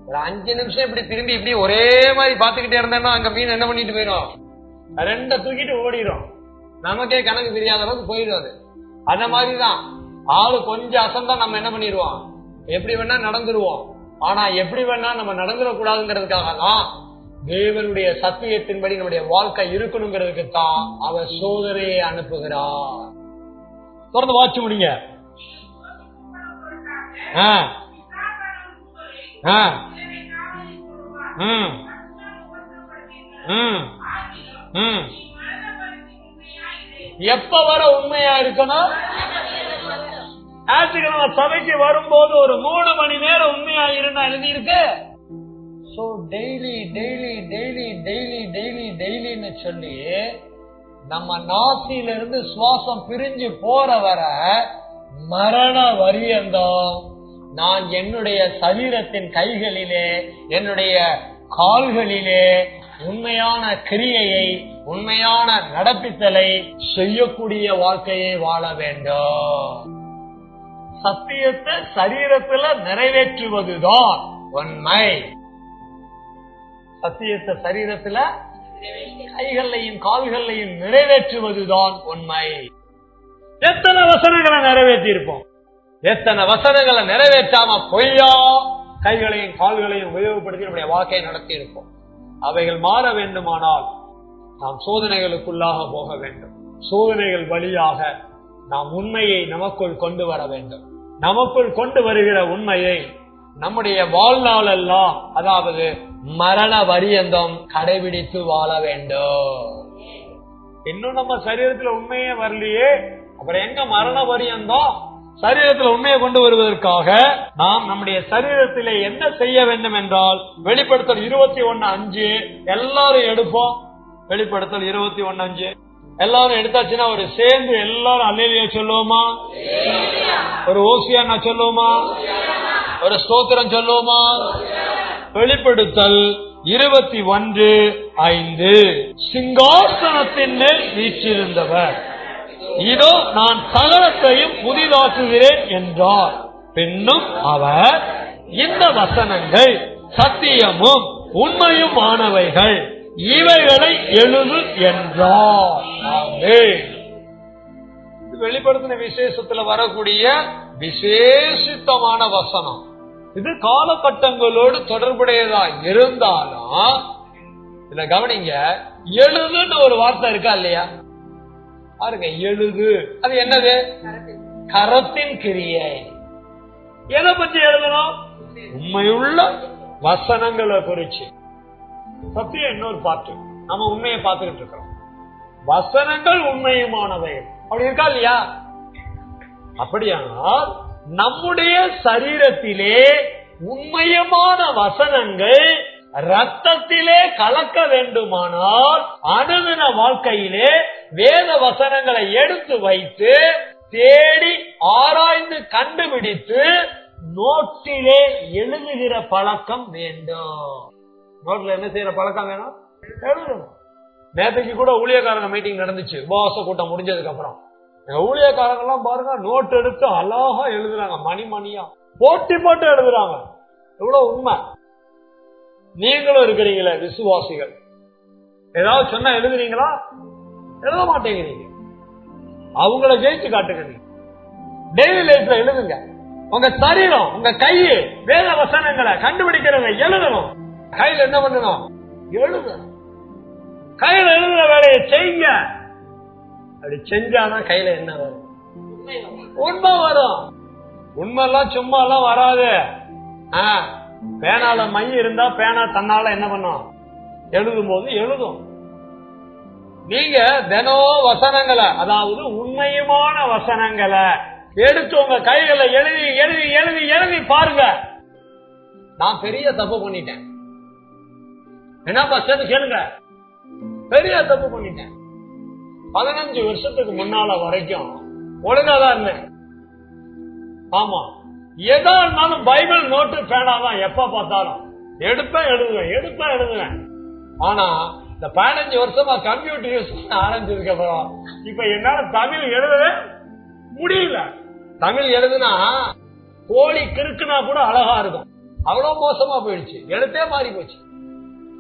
ஒரு 5 நிமிஷம் இப்படி திரும்பி இப்படி ஒரே மாதிரி பாத்துக்கிட்டே இருந்தேன்னா அங்க மீன் என்ன பண்ணிட்டு போயிடும்? 2 தூக்கிட்டு ஓடிடும். நமக்கே கணக்கு தெரியாத அளவுக்கு போயிடும் அது. அந்த மாதிரிதான் ஆளு கொஞ்சம் அசந்தா நம்ம என்ன பண்ணிடுவோம்? எப்படி வேணா நடந்துருவோம். ஆனா எப்படி வேணா நம்ம நடந்துடக்கூடாதுங்கிறதுக்காக தான் தேவனுடைய சத்தியத்தின்படி நம்முடைய வாழ்க்கை இருக்கணுங்கிறதுக்கு தான் அவர் சோதனையை அனுப்புகிறார். தொடர்ந்து வாட்சி முடிங்க. எப்ப வர உண்மையா இருக்கணும்? ஞாயிற்றுக்கிழமை சபைக்கு வரும்போது ஒரு 3 மணி நேரம் உண்மையா இருந்தா எழுதி இருக்கு. So daily daily daily daily daily டெய்லின்னு சொல்லி நம்ம நாசியிலிருந்து சுவாசம் பிரிஞ்சு போற வர மரண வரியந்தம் நான் என்னுடைய சரீரத்தின் கைகளிலே என்னுடைய கால்களிலே உண்மையான கிரியையை உண்மையான நடப்பித்தலை செய்யக்கூடிய வாழ்க்கையை வாழ வேண்டும். சத்தியத்தை சரீரத்துல நிறைவேற்றுவதுதான் உண்மை. சத்தியத்தை சரீரத்துல கைகளையும் கால்களையும் நிறைவேற்றுவதுதான் உண்மை. எத்தனை வசனங்களை நிறைவேற்றி இருப்போம், எத்தனை வசனங்களை நிறைவேற்றாம பொய்யா கைகளையும் கால்களையும் உபயோகப்படுத்தி நம்முடைய வாழ்க்கையை நடத்தி இருப்போம். அவைகள் மாற வேண்டுமானால் நாம் சோதனைகளுக்குள்ளாக போக வேண்டும். சோதனைகள் வழியாக நாம் உண்மையை நமக்குள் கொண்டு வர வேண்டும். நமக்குள் கொண்டு வருகிற உண்மையை நம்முடைய வாழ்நாள் எல்லாம், அதாவது மரண பரியந்தம் கடைபிடித்து வாழ வேண்டும். இன்னும் நம்ம சரீரத்துல உண்மையே வரலையே, அப்புறம் எங்க மரண பரியந்தம்? சரீரத்தில் உண்மையை கொண்டு வருவதற்காக நாம் நம்முடைய சரீரத்திலே என்ன செய்ய வேண்டும் என்றால், வெளிப்படுத்தல் 21:5 எல்லாரும் எடுப்போம். வெளிப்படுத்தல் 21:5 எல்லாரும் எடுத்தாச்சுன்னா ஒரு சேர்ந்து எல்லாரும் அல்லேலூயா சொல்லுவோமா? ஒரு ஓசியானா சொல்லுவோமா? ஒரு ஸ்தோத்திரம் சொல்லுவோமா? வெளிப்படுத்தல் 21:5 சிங்காசனத்தின் மேல் வீற்றிருந்தவர் இதோ நான் சகலத்தையும் புதிதாக்குகிறேன் என்றார். பின்னும் அவர் இந்த வசனங்கள் சத்தியமும் உண்மையும் ஆனவைகள், இவைகளை எழுது என்றார். வெளிப்படுத்தின விசேஷத்துல வரக்கூடிய விசேஷித்தமான வசனம். இது காலகட்டங்களோடு தொடர்புடையதா இருந்தாலும் இத கவனிங்க, எழுதுன்னு ஒரு வார்த்தை இருக்கா இல்லையா? பாருங்க, எழுது அது என்னது? கரத்தின் கிரியை. எதை பற்றி எழுதணும்? உண்மையுள்ள வசனங்களை குறிச்சு. சத்தியம் இன்னொரு பாட்டு. நம்ம உண்மையை பார்த்துக்கிட்டு இருக்கிறோம். வசனங்கள் உண்மையுமானவை, அப்படி இருக்கா இல்லையா? அப்படியானால் நம்முடைய சரீரத்திலே உண்மையமான வசனங்கள் ரத்தத்திலே கலக்க வேண்டுமானால் அனுதின வாழ்க்கையிலே வேத வசனங்களை எடுத்து வைத்து தேடி ஆராய்ந்து கண்டுபிடித்து நோட்டிலே எழுதுகிற பழக்கம் வேண்டும். நோட்ல என்ன செய்யற பழக்கம் வேணும்? எழுதணும். நேற்றுக்கு கூட ஊழியக்காரங்க மீட்டிங் நடந்துச்சு. உபவாச கூட்டம் முடிஞ்சதுக்கு அப்புறம் ஊழியக்காரங்க எல்லாம் பாருங்க, நோட் எடுத்து அழகா எழுதுறாங்க, மணி மணியா போட்டி போட்டு எழுதுறாங்க. எவ்வளவு உண்மை! நீங்களும் இருக்கிறீங்களே விசுவாசிகள், ஏதாவது சொன்னா எழுதுறீங்களா? எழுத மாட்டேங்கிறீங்க. அவங்கள ஜெயிச்சு காட்டுங்க. டெய்லி லைஃப்ல எழுதுங்க. உங்க சரீரம், உங்க கை வேத வசனங்களை கண்டுபிடிக்கிறத எழுதணும். கையில என்ன பண்ணணும்? எழுதணும். கையில எழுதுற வேலையை செய்யுங்க. அப்படி செஞ்சாதான் கையில என்ன வரும்? உண்மை வரும். உண்மை எல்லாம் சும்மா எல்லாம் வராது. பேனால மை இருந்தா பேனா தன்னால என்ன பண்ணும்? எழுதும் போது எழுதும். நீங்க தினம் வசனங்களை, அதாவது உண்மையுமான வசனங்களை எடுத்து உங்க கைகளை எழுதி எழுதி எழுதி எழுதி பாருங்க. நான் பெரிய தப்பு பண்ணிட்டேன். என்னப்பா சேர்ந்து கேளுங்க. பெரிய தப்பு பண்ணிட்டேன். 15 வருஷத்துக்கு முன்னால வரைக்கும் ஒழுங்காதான் இருந்தேன். ஆமா, எதா இருந்தாலும் பைபிள் நோட்டு பேனாதான். எப்ப பார்த்தாலும் எடுப்பேன் எழுதுவேன். ஆனா இந்த 15 வருஷமா கம்ப்யூட்டர் யூஸ் பண்ண ஆரம்பிச்சதுக்கு அப்புறம் இப்ப என்னால தமிழ் எழுதவே முடியல. தமிழ் எழுதுனா கோழி கிறுக்குனா கூட அழகா இருக்கும். அவ்வளவு மோசமா போயிடுச்சு. எழுத்தே மாறி போச்சு.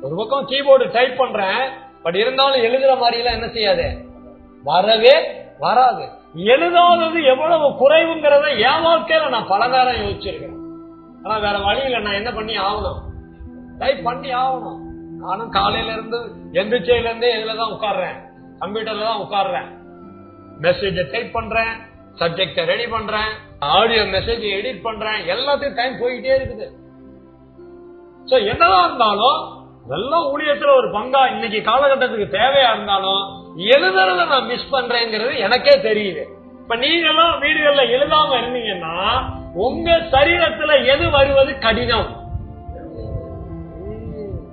ஒரு பக்கம் கீபோர்டு டைப் பண்றேன், பட் இருந்தாலும் எழுதுற மாதிரி எல்லாம் என்ன செய்யாது, வரவே வராது. எழுதாதது எவ்வளவு குறைவுங்கிறத என் வாழ்க்கையில நான் பல நேரம் யோசிச்சிருக்கேன். ஆனா வேற வழியில நான் என்ன பண்ணி ஆகணும், டைப் பண்ணி ஆகணும். நானும் காலையில இருந்து எந்திரிச்சையில இருந்தே இதுலதான் உட்கார்றேன், கம்ப்யூட்டர்ல தான் உட்கார்றேன். மெசேஜ டைப் பண்றேன், சப்ஜெக்ட ரெடி பண்றேன், ஆடியோ மெசேஜ் எடிட் பண்றேன், எல்லாத்தையும் டைம் போயிட்டே இருக்குது. சோ என்னதான் இருந்தாலும் எல்லாம் ஊழியத்துல ஒரு பங்கா இன்னைக்கு காலகட்டத்துக்கு தேவையா இருந்தாலும் எழுதுறத நான் மிஸ் பண்றேங்கிறது எனக்கே தெரியுது. இப்ப நீங்க எல்லாம் வீடுகள்ல எழுதாம இருந்தீங்கன்னா உங்க சரீரத்துல எது வருவது கடினம்.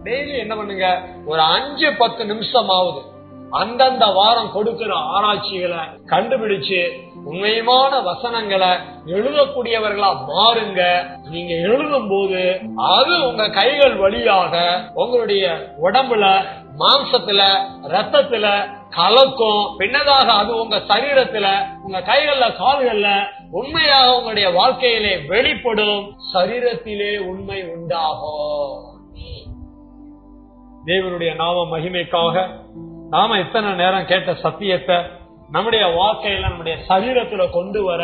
டெய்லி என்ன பண்ணுங்க, ஒரு 5-10 நிமிஷமாவது அந்தந்த வாரம் கொடுக்கிற ஆராய்ச்சிகளை கண்டுபிடிச்சு உண்மையான வசனங்களை எழுதக்கூடியவர்களா மாறுங்க. நீங்க எழுதும் போது அது உங்க கைகள் வழியாக உங்களுடைய உடம்புல, மாம்சத்துல, ரத்தத்துல கலக்கும். பின்னதாக அது உங்க சரீரத்துல, உங்க கைகள்ல, கால்கள்ல உண்மையாக உங்களுடைய வாழ்க்கையிலே வெளிப்படும். சரீரத்திலே உண்மை உண்டாகும். தேவனுடைய நாம மகிமைக்காக நாம இத்தனை நேரம் கேட்ட சத்தியத்தை நம்முடைய வாழ்க்கையில, நம்முடைய சரீரத்துல கொண்டு வர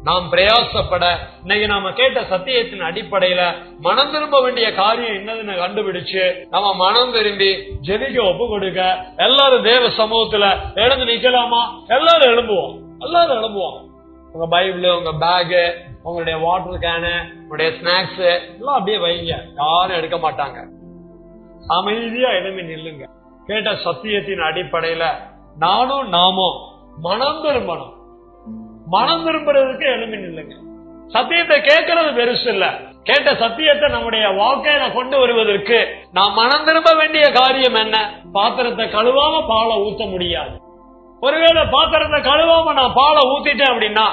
நாம் பிரயாசப்பட, இன்னைக்கு நாம கேட்ட சத்தியத்தின் அடிப்படையில மனம் திரும்ப வேண்டிய காரியம் என்னதுன்னு கண்டுபிடிச்சு நம்ம மனம் திரும்பி ஜெபிக்க ஒப்பு கொடுக்க, எல்லாரும் தேவ சமூகத்துல எழுந்து நிக்கலாமா? எல்லாரும் எழும்புவோம், எல்லாரும் எழும்புவோம். உங்க பைபிள், உங்க பேகு, உங்களுடைய வாட்டர் கேனு, உங்களுடைய ஸ்நாக்ஸ் எல்லாம் அப்படியே வைங்க, யாரும் எடுக்க மாட்டாங்க. அமைதியா எழும்பி நில்லுங்க. கேட்ட சத்தியத்தின் அடிப்படையில நாமும் மனம் திரும்பணும். மனம் திரும்புறதுக்கு எழும்பி நில்லுங்க. சத்தியத்தை கேட்கறது பெருசு இல்ல, கேட்ட சத்தியத்தை நம்முடைய வாழ்க்கையில கொண்டு வருவதற்கு நாம் மனம் திரும்ப வேண்டிய காரியம் என்ன? பாத்திரத்தை கழுவாம பாலை ஊத்த முடியாது. ஒருவேளை பாத்திரத்தை கழுவாம நான் பாலை ஊத்திட்டேன் அப்படின்னா,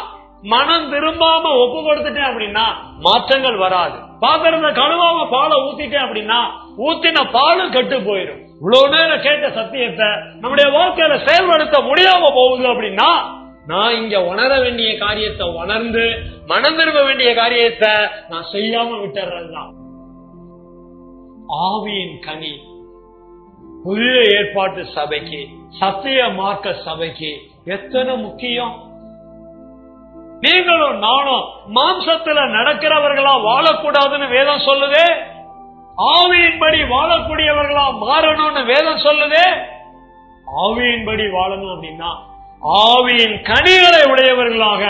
மனம் திரும்பாம ஒப்பு கொடுத்துட்டேன் அப்படின்னா மாற்றங்கள் வராது. பாத்திரத்தை கழுவாம பாலை ஊத்திட்டேன் அப்படின்னா ஊத்தின பாலும் கெட்டு போயிடும். இவ்வளவு நேரம் கேட்ட சத்தியத்தை நம்முடைய வாழ்க்கையில செயல்படுத்த முடியாம போகுது அப்படின்னா, நான் இங்க உணர வேண்டிய காரியத்தை உணர்ந்து மனம் திரும்ப வேண்டிய காரியத்தை நான் செய்யாம விட்டுறதுதான். ஆவியின் கனி புதிய ஏற்பாட்டு சபைக்கு, சத்திய மார்க்க சபைக்கு எத்தனை முக்கியம். நீங்களும் நானும் மாம்சத்துல நடக்கிறவர்களா வாழக்கூடாதுன்னு வேதம் சொல்லுதே, ஆவியின்படி வாழக்கூடியவர்களா மாறணும்னு வேதம் சொல்லுதே. ஆவியின்படி வாழணும் அப்படின்னா ஆவியின் கனிகளை உடையவர்களாக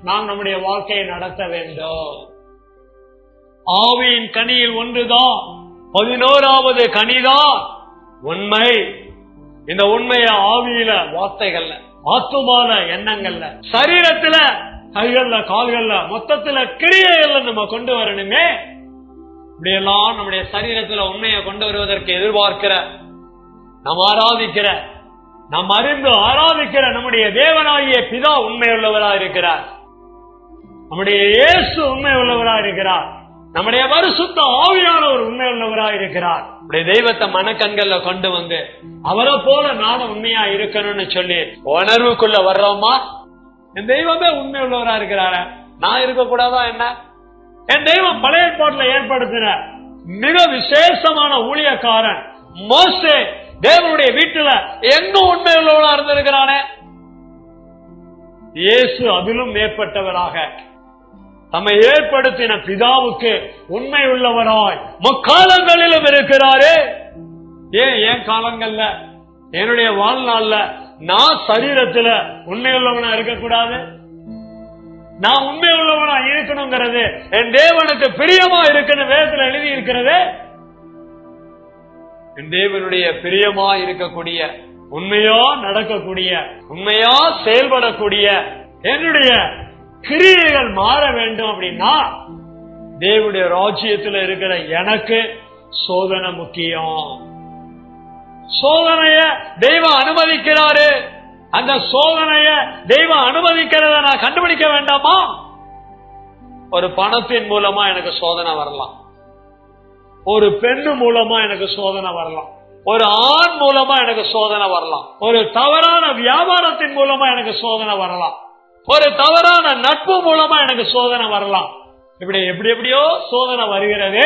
நாம் நம்முடைய வாழ்க்கையை நடத்த வேண்டும். ஆவியின் கனியில் ஒன்றுதான், 11வது கனிதான் உண்மை. இந்த உண்மைய ஆவியில, வார்த்தைகள்ல, ஆத்துமான எண்ணங்கள்ல, சரீரத்துல, கைகள்ல, கால்கள்ல, மொத்தத்துல கிரியைகள்ல நம்ம கொண்டு வரணுமே. இப்படியெல்லாம் நம்முடைய சரீரத்துல உண்மையை கொண்டு வருவதற்கு எதிர்பார்க்கிற, நாம் ஆராதிக்கிற, நாம் அறிந்து ஆராதிக்கிற நம்முடைய தேவனாகிய பிதா உண்மை உள்ளவரா இருக்கிறார். நம்முடைய இயேசு உண்மை உள்ளவரா இருக்கிறார். நம்முடைய பரிசுத்த ஆவியானவர் உண்மை உள்ளவரா இருக்கிறார். நம்முடைய தெய்வத்தை மனக்கண்கள்ல கொண்டு வந்து அவரை போல நானும் உண்மையா இருக்கணும்னு சொல்லி உணர்வுக்குள்ள வர்றோமா? என் தெய்வமே உண்மை உள்ளவரா இருக்கிறார, நான் இருக்க கூடாதா என்ன? என் தெய்வம் பழைய ஏற்பாட்டுல ஏற்படுத்தின மிக விசேஷமான ஊழியக்காரன் மோசே தேவனுடைய வீட்டுல எங்க உண்மை உள்ளவரா இருந்திருக்கிறானே, இயேசு அதிலும் மேற்பட்டவராக தம்மை ஏற்படுத்தின பிதாவுக்கு உண்மை உள்ளவராய் முக்காலங்களிலும் இருக்கிறாரே. ஏன் காலங்கள்ல, என்னுடைய வாழ்நாள்ல நான் சரீரத்துல உண்மை உள்ளவனா இருக்கக்கூடாது? நான் உண்மை உள்ளவனா இருக்கணுங்கிறது என் தேவனுக்கு பிரியமா இருக்குன்னு வேதத்துல எழுதி இருக்கிறது. என் தேவனுடைய பிரியமா இருக்கக்கூடிய, உண்மையா நடக்கக்கூடிய, உண்மையா செயல்படக்கூடிய என்னுடைய கிரியைகள் மாற வேண்டும் அப்படின்னா தேவனுடைய ராஜ்யத்துல இருக்கிற எனக்கு சோதனை முக்கியம். சோதனைய தெய்வம் அனுமதிக்கிறாரு. அந்த சோதனைய தெய்வம் அனுமதிக்கிறத நான் கண்டுபிடிக்க வேண்டாமா? ஒரு பணத்தின் மூலமா எனக்கு சோதனை வரலாம், ஒரு பெண்ணு மூலமா எனக்கு சோதனை வரலாம், ஒரு ஆண் மூலமா எனக்கு சோதனை வரலாம், ஒரு தவறான வியாபாரத்தின் மூலமா எனக்கு சோதனை வரலாம், ஒரு தவறான நட்பு மூலமா எனக்கு சோதனை வரலாம். இப்படி எப்படியோ சோதனை வருகிறது.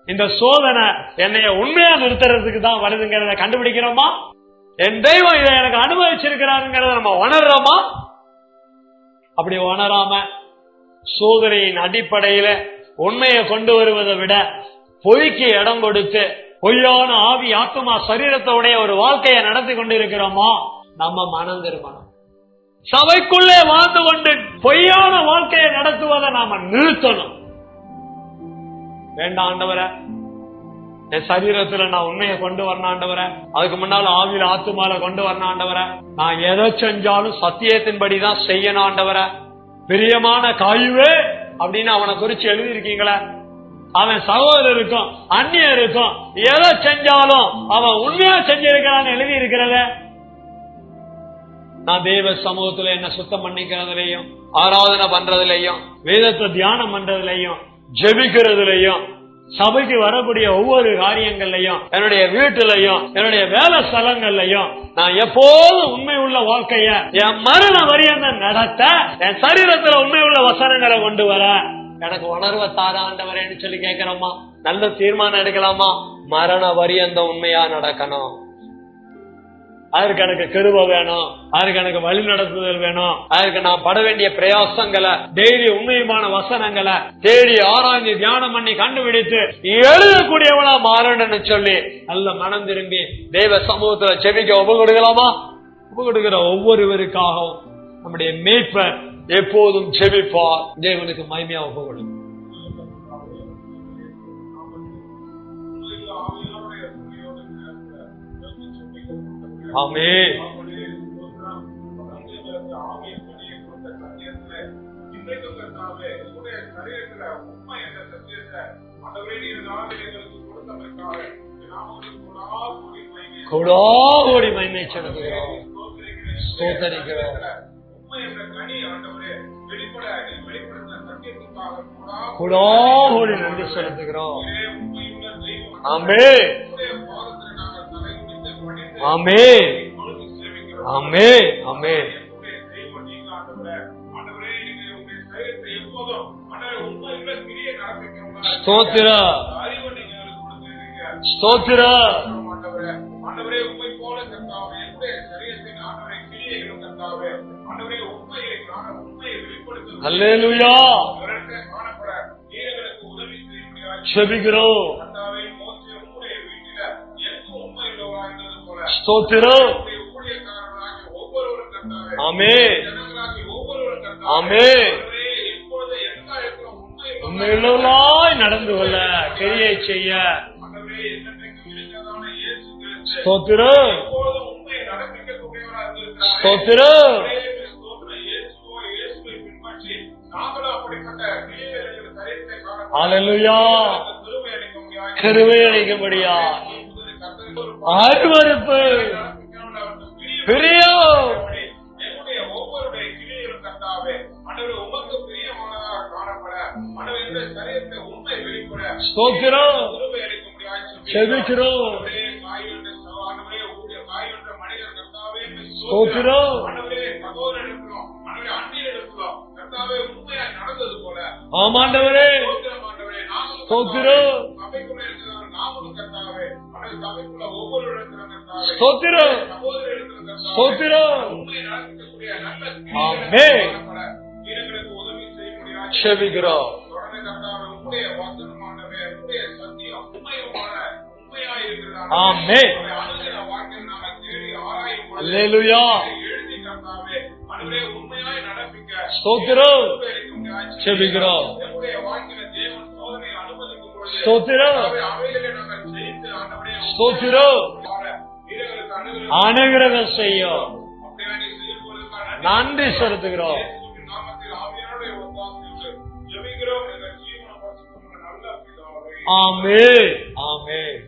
இந்த சோதனை என்னைய உண்மையா நிறுத்துறதுக்கு தான் வருதுங்கிறத கண்டுபிடிக்கிறோமா? என் தெய்வம் இதை எனக்கு அனுபவிச்சிருக்கிறாருங்கிறத நம்ம உணர்றோமா? அப்படி உணராம சோதனையின் அடிப்படையில உண்மையை கொண்டு வருவதை விட பொய்க்கு இடம் கொடுத்து பொய்யான ஆவி ஆத்மா சரீரத்தோடைய ஒரு வாழ்க்கையை நடத்தி கொண்டிருக்கிறோமா? நம்ம மனம் திரும்பணும். சபைக்குள்ளே வாழ்ந்து கொண்டு பொய்யான வாழ்க்கையை நடத்துவதை நாம நிறுத்தணும். வேண்டாம் ஆண்டவரே, என் சரீரத்துல நான் உண்மையை கொண்டு வரணும் ஆண்டவரே, அதுக்கு முன்னால ஆவியில ஆத்துமால கொண்டு வரணும் ஆண்டவரே, நான் எதை செஞ்சாலும் சத்தியத்தின்படிதான் செய்யணும் ஆண்டவரே, பிரியமான காயுவே அப்படின்னு அவனை குறிச்சு எழுதியிருக்கீங்களே, அவன் சகோதரருக்கும் அந்நியருக்கும் எதை செஞ்சாலும் அவன் உண்மையா செஞ்சிருக்கிறான்னு எழுதி இருக்கிறத, நான் தேவ சமூகத்துல என்ன சுத்தம் பண்ணிக்கிறதுலயும் ஆராதனை பண்றதுலயும் வேதத்தை தியானம் பண்றதுலயும் ஜெபிக்கிறதுலயும் சபைக்கு வரக்கூடிய ஒவ்வொரு காரியங்கள்லயும் என்னுடைய வீட்டுலயும் என்னுடைய வேலை ஸ்தலங்கள்லயும் நான் எப்போதும் உண்மை உள்ள வாழ்க்கைய என் மரண வரியந்த நடத்த என் சரீரத்துல உண்மை உள்ள வசனங்களை கொண்டு வர எனக்கு உணர்வை தாரா ஆண்டவரேன்னு சொல்லி கேட்கிறோமா? நல்ல தீர்மானம் எடுக்கலாமா? மரண வரியந்த உண்மையா நடக்கணும். அதற்கு எனக்கு கிருபை வேணும், அதற்கு எனக்கு வழி நடத்துதல் வேணும், அதற்கு நான் பட வேண்டிய பிரயாசங்களை டெய்லி உண்மையுமான வசனங்களை தேடி ஆராய்ந்து தியானம் பண்ணி கண்டுபிடித்து எழுதக்கூடியவனா மாறணும்னு சொல்லி நல்ல மனம் திரும்பி தெய்வ சமூகத்துல செவிக்க ஒப்பு கொடுக்கலாமா? ஒப்பு கொடுக்கிற ஒவ்வொருவருக்காகவும் நம்முடைய மேய்ப்பர் எப்போதும் செவிப்பார். தேவனுக்கு மகிமையா ஒப்பு கொடுக்கும். ஆமென். கொடாகோடி மகிமை செலுத்துகிறோம், ஸ்தோத்திரிக்கிறோம். கொடாகோடி நன்றி செலுத்துகிறோம். ஆமென், ஆமென், ஆமென், ஆமென். ஸ்தோத்திர ஸ்தோத்திர. அல்லேலூயா. செபிக்கிறோம். ஸ்தோத்திரம். ஆமென், ஆமென். உண்மையுள்ளவர்களாய் நடந்து கொள்ள கிரியை செய்ய ஸ்தோத்திரம், ஸ்தோத்திரம். அல்லேலூயா. கிருபை அளிக்கும்படியா அருவருப்பு பிரியம் ஸ்தோத்திரம். செபிக்கிறோம். ஸ்தோத்திரம். ஆமாண்டவரே ஸ்தோத்திரம், ஸ்தோத்திரம், ஸ்தோத்திரம். ஆமென். செபிக்கிறோம். ஆமென். அல்லேலூயா. ஸ்தோத்திரம். செபிக்கிறோம். ஸ்தோத்திரம், ஸ்தோத்திரம். அனுகிரகம் செய்யும். நன்றி செலுத்துகிறோம். ஆமென், ஆமென்.